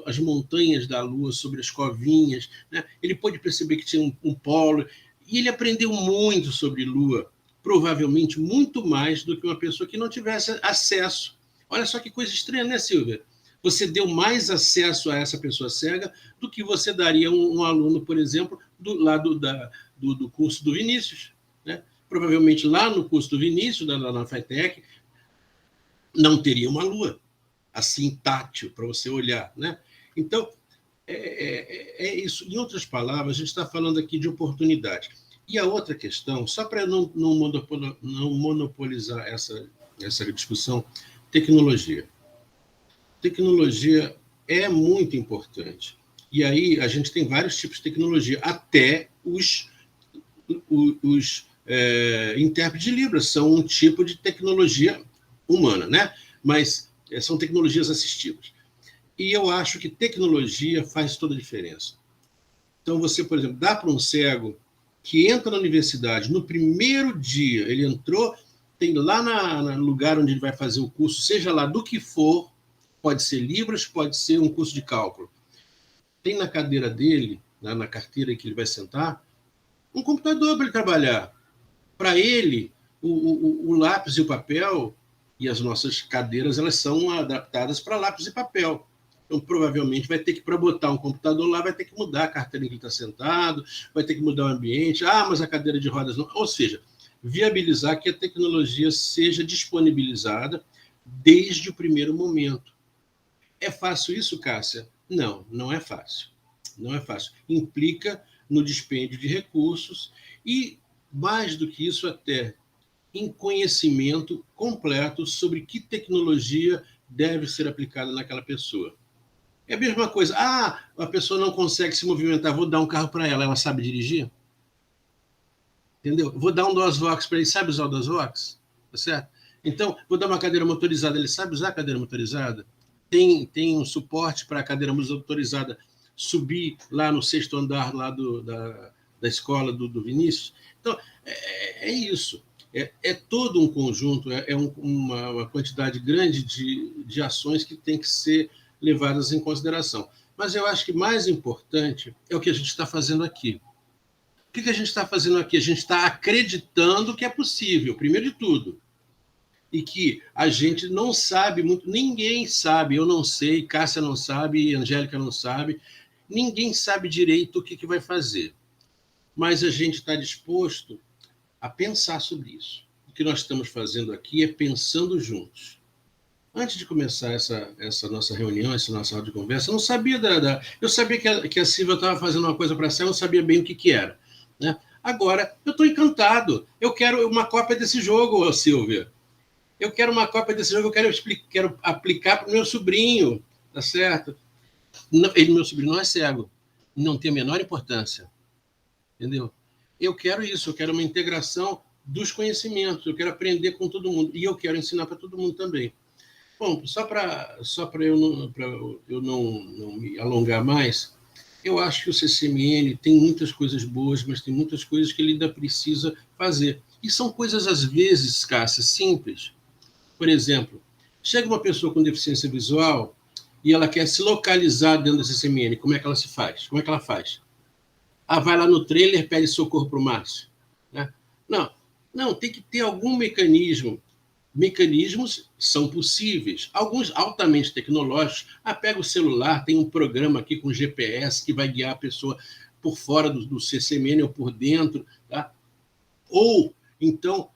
as montanhas da Lua, sobre as covinhas, né? Ele pôde perceber que tinha um polo, e ele aprendeu muito sobre Lua, provavelmente muito mais do que uma pessoa que não tivesse acesso. Olha só que coisa estranha, né, Silvia? Você deu mais acesso a essa pessoa cega do que você daria a um aluno, por exemplo, do curso do Vinícius. Né? Provavelmente lá no curso do Vinícius, na FATEC, não teria uma lua assim tátil para você olhar. Né? Então, é isso. Em outras palavras, a gente está falando aqui de oportunidade. E a outra questão, só para não monopolizar essa discussão, tecnologia. Tecnologia é muito importante. E aí a gente tem vários tipos de tecnologia, até os intérpretes de Libras são um tipo de tecnologia humana, né? Mas são tecnologias assistivas. E eu acho que tecnologia faz toda a diferença. Então, você, por exemplo, dá para um cego que entra na universidade, no primeiro dia, ele entrou, tem lá no lugar onde ele vai fazer o curso, seja lá do que for, pode ser Libras, pode ser um curso de cálculo. Tem na cadeira dele, na carteira que ele vai sentar, um computador para ele trabalhar. Para ele, o lápis e o papel, e as nossas cadeiras, elas são adaptadas para lápis e papel. Então, provavelmente, vai ter que, para botar um computador lá, vai ter que mudar a carteira em que ele está sentado, vai ter que mudar o ambiente. Mas a cadeira de rodas não. Ou seja, viabilizar que a tecnologia seja disponibilizada desde o primeiro momento. É fácil isso, Cássia? Não, não é fácil. Não é fácil. Implica no dispêndio de recursos e, mais do que isso, até em conhecimento completo sobre que tecnologia deve ser aplicada naquela pessoa. É a mesma coisa. A pessoa não consegue se movimentar, vou dar um carro para ela, ela sabe dirigir? Entendeu? Vou dar um DOSVOX para ele, sabe usar o DOSVOX? Tá certo? Então, vou dar uma cadeira motorizada, ele sabe usar a cadeira motorizada? Tem um suporte para a cadeira motorizada subir lá no 6º andar lá da escola do Vinícius? Então, é isso. É todo um conjunto, uma quantidade grande de ações que tem que ser levadas em consideração. Mas eu acho que mais importante é o que a gente está fazendo aqui. O que a gente está fazendo aqui? A gente está acreditando que é possível, primeiro de tudo. E que a gente não sabe muito, ninguém sabe, eu não sei, Cássia não sabe, Angélica não sabe, ninguém sabe direito o que vai fazer. Mas a gente está disposto a pensar sobre isso. O que nós estamos fazendo aqui é pensando juntos. Antes de começar essa nossa reunião, essa nossa roda de conversa, eu não sabia eu sabia que a Silvia estava fazendo uma coisa para a Céu, eu não sabia bem o que era. Né? Agora, eu estou encantado. Eu quero uma cópia desse jogo, Silvia. Eu quero uma cópia desse jogo, eu quero aplicar para o meu sobrinho, tá certo? Meu sobrinho não é cego, não tem a menor importância. Entendeu? Eu quero isso, eu quero uma integração dos conhecimentos, eu quero aprender com todo mundo, e eu quero ensinar para todo mundo também. Bom, só para eu não me alongar mais, eu acho que o CCMN tem muitas coisas boas, mas tem muitas coisas que ele ainda precisa fazer. E são coisas, às vezes, Cássia, simples. Por exemplo, chega uma pessoa com deficiência visual e ela quer se localizar dentro do CCMN. Como é que ela se faz? Como é que ela faz? Vai lá no trailer, pede socorro para o Márcio. Né? Não, tem que ter algum mecanismo. Mecanismos são possíveis, alguns altamente tecnológicos. Pega o celular, tem um programa aqui com GPS que vai guiar a pessoa por fora do CCMN ou por dentro. Tá? Ou, então,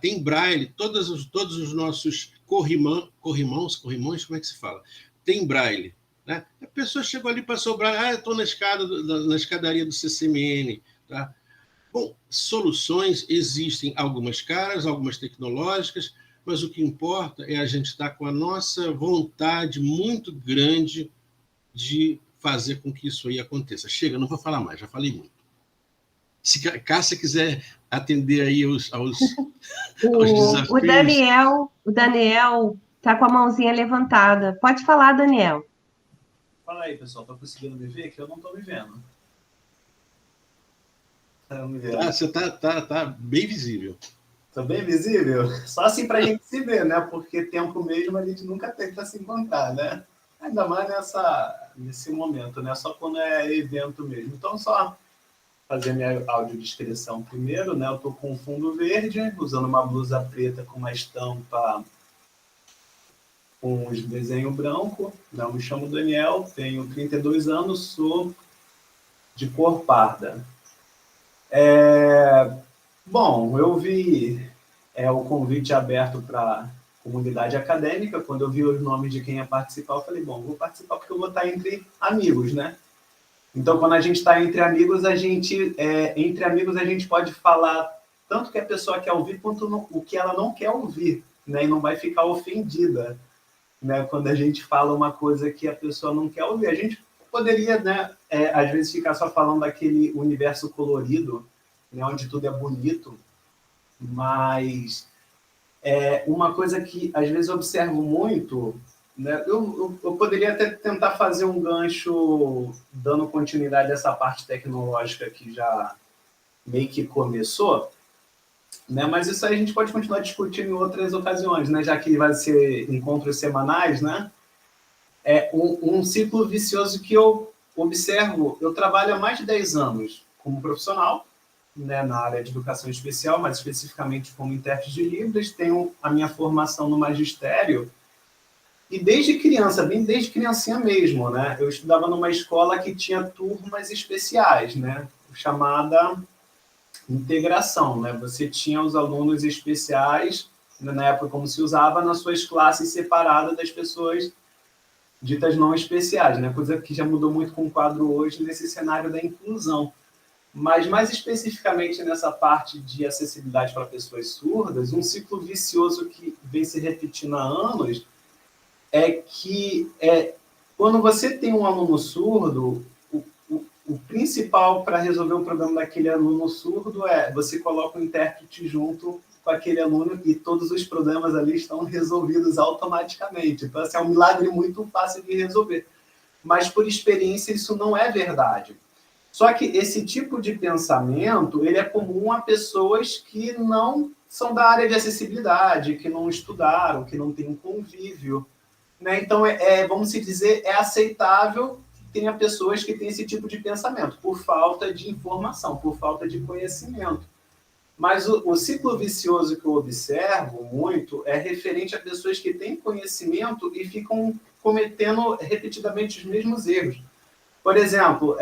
tem Braille, todos os nossos corrimões, como é que se fala? Tem Braille. Né? A pessoa chegou ali, passou o Braille, eu estou na escadaria do CCMN. Tá? Bom, soluções existem, algumas caras, algumas tecnológicas, mas o que importa é a gente estar com a nossa vontade muito grande de fazer com que isso aí aconteça. Chega, não vou falar mais, já falei muito. Se a Cássia quiser atender aí aos desafios... O Daniel está com a mãozinha levantada. Pode falar, Daniel. Fala aí, pessoal. Tá conseguindo me ver? Que eu não estou me vendo. Tá me vendo? Você tá bem visível. Tô bem visível? Só assim para a gente se ver, né? Porque tempo mesmo a gente nunca tem para se encontrar, né? Ainda mais nesse momento, né? Só quando é evento mesmo. Então, só fazer minha audiodescrição primeiro, né? Eu tô com um fundo verde, usando uma blusa preta com uma estampa com os desenho branco. Eu me chamo Daniel, tenho 32 anos, sou de cor parda. Bom, eu vi o convite aberto para comunidade acadêmica. Quando eu vi os nomes de quem ia participar, eu falei, bom, vou participar porque eu vou estar entre amigos, né? Então, quando a gente está entre amigos, a gente pode falar tanto que a pessoa quer ouvir quanto o que ela não quer ouvir, né? E não vai ficar ofendida, né? Quando a gente fala uma coisa que a pessoa não quer ouvir. A gente poderia, né, às vezes, ficar só falando daquele universo colorido, né, onde tudo é bonito, mas uma coisa que, às vezes, eu observo muito, né, eu poderia até tentar fazer um gancho dando continuidade a essa parte tecnológica que já meio que começou, né, mas isso aí a gente pode continuar discutindo em outras ocasiões, né, já que vai ser encontros semanais, né? Um ciclo vicioso que eu observo. Eu trabalho há mais de 10 anos como profissional, né, na área de educação especial, mais especificamente como intérprete de Libras. Tenho a minha formação no magistério. E desde criança, bem desde criancinha mesmo, né, eu estudava numa escola que tinha turmas especiais, né, chamada integração, né? Você tinha os alunos especiais, na época como se usava, nas suas classes separadas das pessoas ditas não especiais, né? Coisa que já mudou muito com o quadro hoje nesse cenário da inclusão. Mas, mais especificamente nessa parte de acessibilidade para pessoas surdas, um ciclo vicioso que vem se repetindo há anos é que quando você tem um aluno surdo, o principal para resolver o problema daquele aluno surdo você coloca o intérprete junto com aquele aluno e todos os problemas ali estão resolvidos automaticamente. Então, assim, é um milagre muito fácil de resolver. Mas, por experiência, isso não é verdade. Só que esse tipo de pensamento ele é comum a pessoas que não são da área de acessibilidade, que não estudaram, que não têm um convívio, né? Então, vamos dizer, é aceitável que tenha pessoas que têm esse tipo de pensamento, por falta de informação, por falta de conhecimento. Mas o ciclo vicioso que eu observo muito é referente a pessoas que têm conhecimento e ficam cometendo repetidamente os mesmos erros. Por exemplo,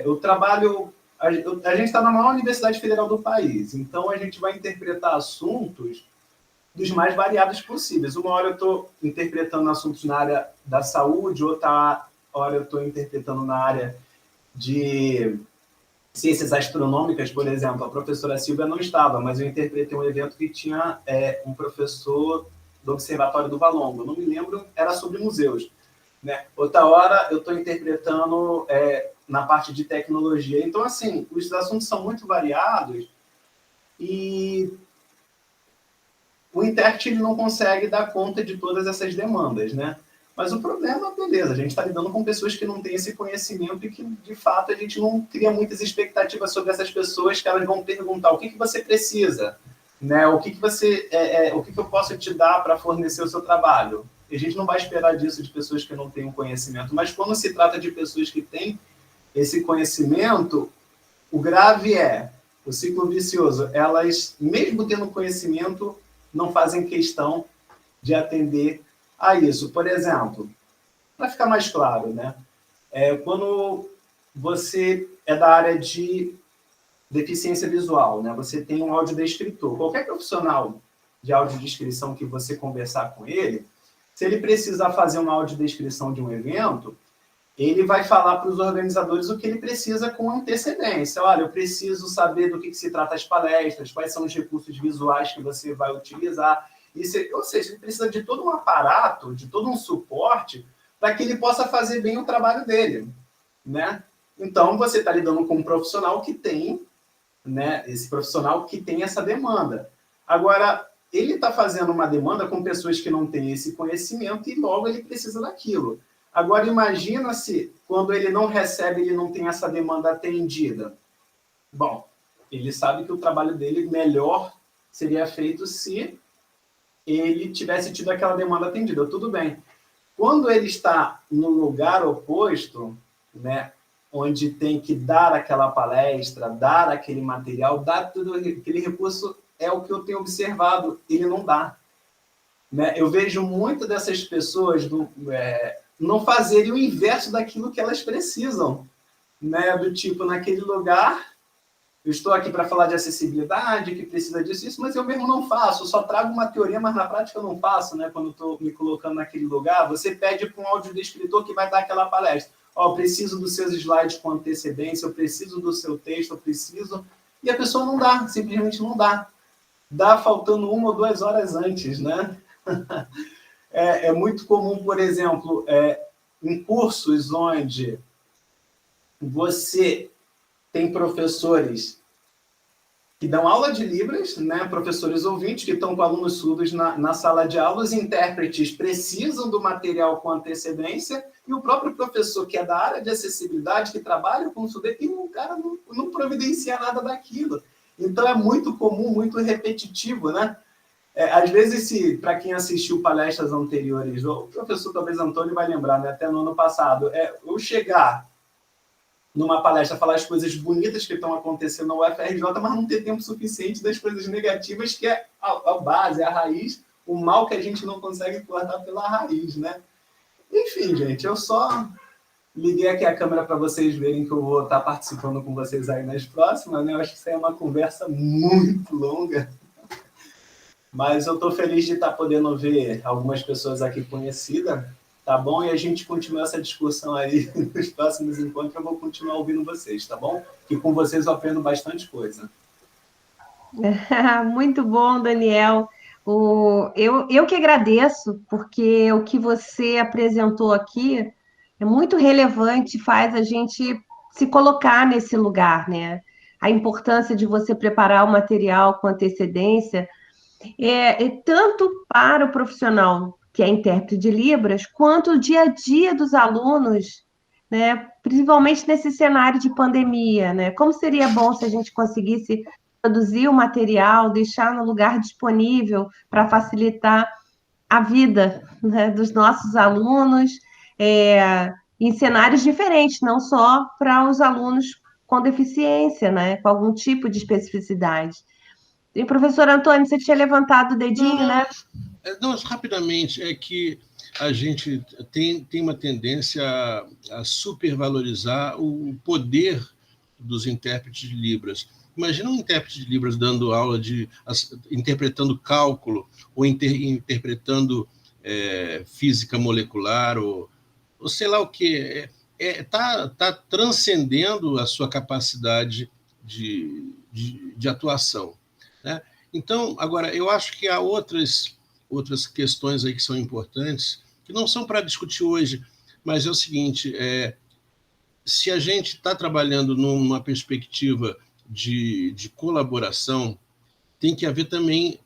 eu trabalho... A gente está na maior universidade federal do país, então a gente vai interpretar assuntos dos mais variados possíveis. Uma hora eu estou interpretando assuntos na área da saúde, outra hora eu estou interpretando na área de ciências astronômicas, por exemplo. A professora Silvia não estava, mas eu interpretei um evento que tinha um professor do Observatório do Valongo. Não me lembro, era sobre museus, né? Outra hora eu estou interpretando na parte de tecnologia. Então, assim, os assuntos são muito variados e o intérprete ele não consegue dar conta de todas essas demandas, né? Mas o problema, beleza, a gente está lidando com pessoas que não têm esse conhecimento e que, de fato, a gente não cria muitas expectativas sobre essas pessoas, que elas vão perguntar o que você precisa, né? O que eu posso te dar para fornecer o seu trabalho? E a gente não vai esperar disso de pessoas que não têm um conhecimento, mas quando se trata de pessoas que têm esse conhecimento, o grave o ciclo vicioso. Elas, mesmo tendo conhecimento, não fazem questão de atender a isso. Por exemplo, para ficar mais claro, né? Quando você é da área de deficiência visual, né? Você tem um audiodescritor. Qualquer profissional de audiodescrição que você conversar com ele, se ele precisar fazer uma audiodescrição de um evento, ele vai falar para os organizadores o que ele precisa com antecedência. Olha, eu preciso saber do que se trata as palestras, quais são os recursos visuais que você vai utilizar. Ou seja, ele precisa de todo um aparato, de todo um suporte para que ele possa fazer bem o trabalho dele, né? Então, você está lidando com um profissional que tem, né, esse profissional que tem essa demanda. Agora, ele está fazendo uma demanda com pessoas que não têm esse conhecimento e logo ele precisa daquilo. Agora, imagina se, quando ele não recebe, ele não tem essa demanda atendida. Bom, ele sabe que o trabalho dele melhor seria feito se ele tivesse tido aquela demanda atendida. Tudo bem. Quando ele está no lugar oposto, né, onde tem que dar aquela palestra, dar aquele material, dar tudo aquele recurso, é o que eu tenho observado, ele não dá. Né? Eu vejo muito dessas pessoas não fazerem o inverso daquilo que elas precisam. Né? Do tipo, naquele lugar, eu estou aqui para falar de acessibilidade, que precisa disso, isso, mas eu mesmo não faço, eu só trago uma teoria, mas na prática eu não faço, né? Quando estou me colocando naquele lugar, você pede para um audiodescritor que vai dar aquela palestra. Eu preciso dos seus slides com antecedência, eu preciso do seu texto, eu preciso... E a pessoa não dá, simplesmente não dá. Dá faltando 1 ou 2 horas antes, né? É muito comum, por exemplo, em cursos onde você tem professores que dão aula de Libras, né? Professores ouvintes que estão com alunos surdos na sala de aula, os intérpretes precisam do material com antecedência, e o próprio professor, que é da área de acessibilidade, que trabalha com surdo, e o cara não providencia nada daquilo. Então, é muito comum, muito repetitivo, né? Às vezes, para quem assistiu palestras anteriores, o professor, talvez Antônio vai lembrar, né? Até no ano passado, eu chegar numa palestra, falar as coisas bonitas que estão acontecendo na UFRJ, mas não ter tempo suficiente das coisas negativas, que é a base, a raiz, o mal que a gente não consegue cortar pela raiz, né? Enfim, gente, eu só liguei aqui a câmera para vocês verem que eu vou estar participando com vocês aí nas próximas, né? Eu acho que isso aí é uma conversa muito longa, mas eu estou feliz de estar podendo ver algumas pessoas aqui conhecidas, tá bom? E a gente continua essa discussão aí nos próximos encontros. Eu vou continuar ouvindo vocês, tá bom? Que com vocês eu aprendo bastante coisa. Muito bom, Daniel. Eu que agradeço, porque o que você apresentou aqui é muito relevante, faz a gente se colocar nesse lugar, né? A importância de você preparar o material com antecedência tanto para o profissional que é intérprete de Libras, quanto o dia a dia dos alunos, né? Principalmente nesse cenário de pandemia, né? Como seria bom se a gente conseguisse produzir o material, deixar no lugar disponível para facilitar a vida, né, dos nossos alunos, em cenários diferentes, não só para os alunos com deficiência, né? Com algum tipo de especificidade. E, professor Antônio, você tinha levantado o dedinho, né? Não, rapidamente, é que a gente tem uma tendência a supervalorizar o poder dos intérpretes de Libras. Imagina um intérprete de Libras dando aula interpretando cálculo ou interpretando física molecular ou sei lá o que. Tá transcendendo a sua capacidade de atuação, né? Então, agora, eu acho que há outras questões aí que são importantes, que não são para discutir hoje, mas é o seguinte, se a gente está trabalhando numa perspectiva de colaboração, tem que haver também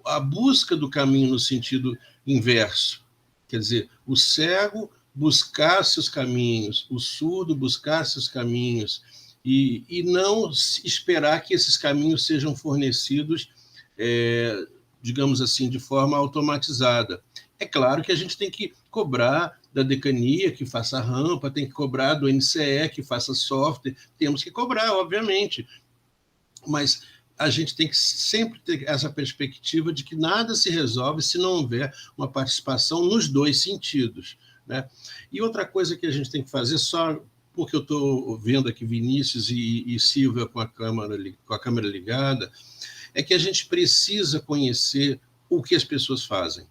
a busca do caminho no sentido inverso. Quer dizer, o cego buscar seus caminhos, o surdo buscar seus caminhos, e não esperar que esses caminhos sejam fornecidos, digamos assim, de forma automatizada. É claro que a gente tem que cobrar da decania que faça rampa, tem que cobrar do NCE que faça software, temos que cobrar, obviamente, mas a gente tem que sempre ter essa perspectiva de que nada se resolve se não houver uma participação nos dois sentidos, né? E outra coisa que a gente tem que fazer, só porque eu estou vendo aqui Vinícius e Silvia com a câmera ligada, é que a gente precisa conhecer o que as pessoas fazem.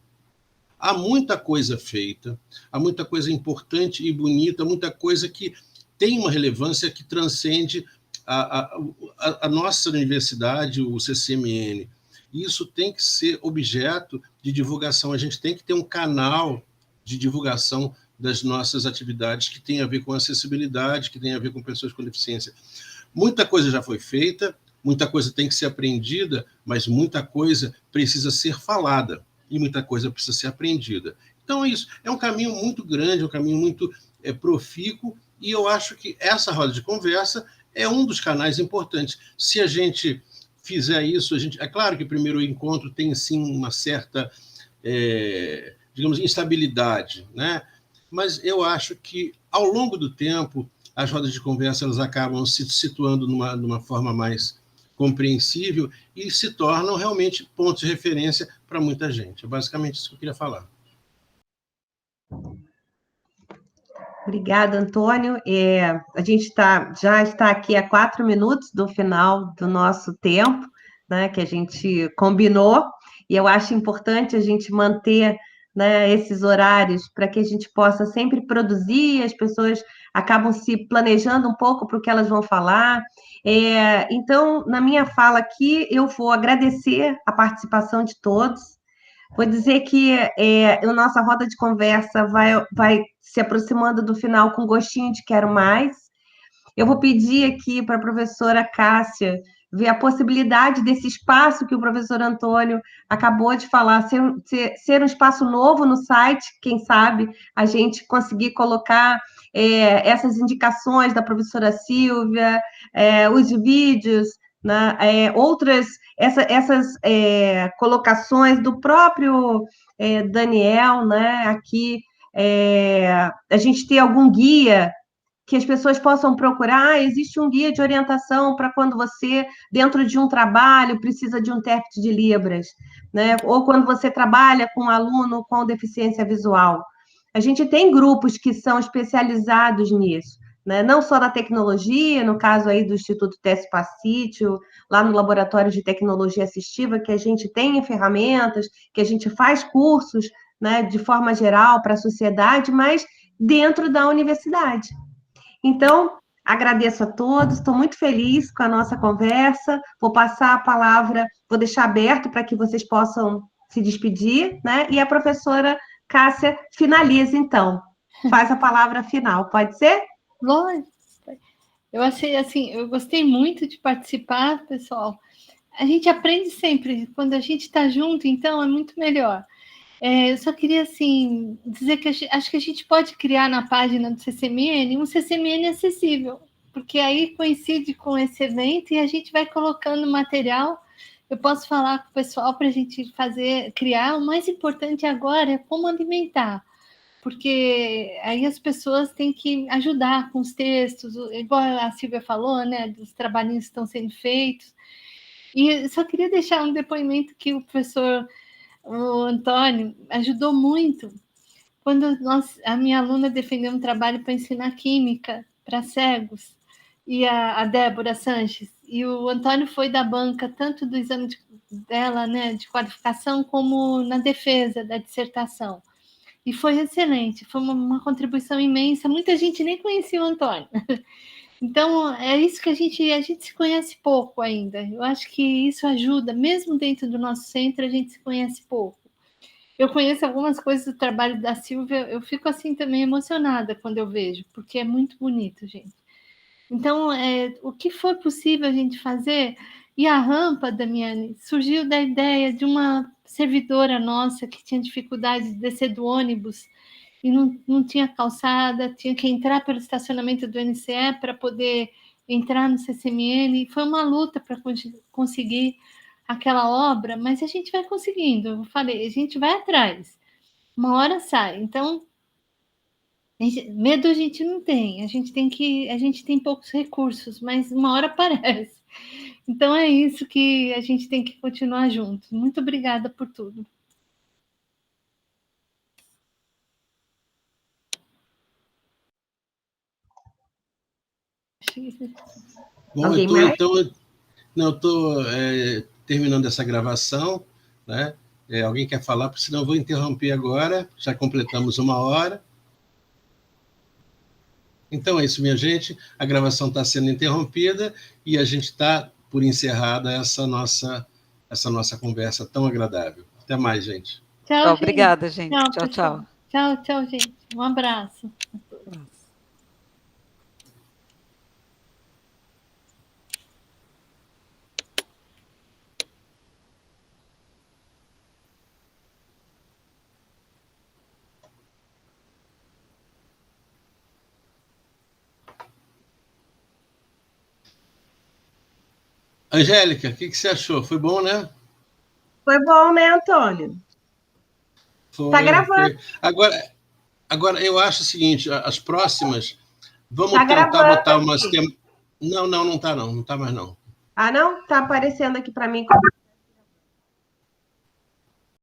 Há muita coisa feita, há muita coisa importante e bonita, muita coisa que tem uma relevância que transcende a nossa universidade, o CCMN. E isso tem que ser objeto de divulgação. A gente tem que ter um canal de divulgação das nossas atividades que tem a ver com acessibilidade, que tem a ver com pessoas com deficiência. Muita coisa já foi feita, muita coisa tem que ser aprendida, mas muita coisa precisa ser falada e muita coisa precisa ser aprendida. Então é isso. É um caminho muito grande, um caminho muito profícuo, e eu acho que essa roda de conversa é um dos canais importantes. Se a gente fizer isso, é claro que primeiro o encontro tem, sim, uma certa, digamos, instabilidade, né? Mas eu acho que, ao longo do tempo, as rodas de conversa elas acabam se situando numa forma mais compreensível e se tornam realmente pontos de referência para muita gente. É basicamente isso que eu queria falar. Obrigada, Antônio. A gente já está aqui há 4 minutos do final do nosso tempo, né, que a gente combinou, e eu acho importante a gente manter, né, esses horários para que a gente possa sempre produzir, as pessoas acabam se planejando um pouco para o que elas vão falar. Então, na minha fala aqui, eu vou agradecer a participação de todos. Vou dizer que a nossa roda de conversa vai se aproximando do final com gostinho de quero mais. Eu vou pedir aqui para a professora Cássia ver a possibilidade desse espaço que o professor Antônio acabou de falar, ser um espaço novo no site, quem sabe a gente conseguir colocar essas indicações da professora Silvia, os vídeos, né, essas colocações do próprio Daniel, né, aqui, a gente ter algum guia que as pessoas possam procurar. Existe um guia de orientação para quando você, dentro de um trabalho, precisa de um intérprete de Libras, né? Ou quando você trabalha com um aluno com deficiência visual. A gente tem grupos que são especializados nisso, né? Não só na tecnologia, no caso aí do Instituto Teste Pacítio, lá no Laboratório de Tecnologia Assistiva, que a gente tem ferramentas, que a gente faz cursos, né, de forma geral para a sociedade, mas dentro da universidade. Então, agradeço a todos, estou muito feliz com a nossa conversa. Vou passar a palavra, vou deixar aberto para que vocês possam se despedir, né? E a professora Cássia finaliza, então. Faz a palavra final, pode ser? Lógico. Eu achei assim, eu gostei muito de participar, pessoal. A gente aprende sempre, quando a gente está junto, então é muito melhor. Eu só queria, assim, dizer que acho que a gente pode criar na página do CCMN um CCMN acessível, porque aí coincide com esse evento e a gente vai colocando material. Eu posso falar com o pessoal para a gente criar. O mais importante agora é como alimentar, porque aí as pessoas têm que ajudar com os textos, igual a Silvia falou, né, dos trabalhinhos que estão sendo feitos. E só queria deixar um depoimento que o professor o Antônio ajudou muito quando a minha aluna defendeu um trabalho para ensinar química para cegos, e a Débora Sanches, e o Antônio foi da banca tanto do exame dela, né, de qualificação, como na defesa da dissertação. E foi excelente, foi uma contribuição imensa. Muita gente nem conhecia o Antônio. Então, é isso que a gente se conhece pouco ainda. Eu acho que isso ajuda, mesmo dentro do nosso centro, a gente se conhece pouco. Eu conheço algumas coisas do trabalho da Silvia, eu fico assim também emocionada quando eu vejo, porque é muito bonito, gente. Então, o que for possível a gente fazer, e a rampa, Damiane, surgiu da ideia de uma servidora nossa que tinha dificuldade de descer do ônibus e não tinha calçada, tinha que entrar pelo estacionamento do NCE para poder entrar no CCMN. Foi uma luta para conseguir aquela obra, mas a gente vai conseguindo. Eu falei, a gente vai atrás. Uma hora sai. Então, medo a gente não tem. A gente tem poucos recursos, mas uma hora aparece. Então é isso que a gente tem que continuar juntos. Muito obrigada por tudo. Bom, eu estou terminando essa gravação, né? Alguém quer falar? Porque senão eu vou interromper agora. Já completamos 1 hora. Então é isso, minha gente. A gravação está sendo interrompida e a gente está por encerrada essa nossa essa nossa conversa tão agradável. Até mais, gente. Tchau, Obrigada, gente. Tchau, tchau. Tchau, tchau, gente. Um abraço. Angélica, o que você achou? Foi bom, né? Foi bom, né, Antônio? Tá gravando. Agora, eu acho o seguinte, as próximas, vamos tá tentar gravando botar umas... aqui. Não está mais não. Ah, não? Tá aparecendo aqui para mim como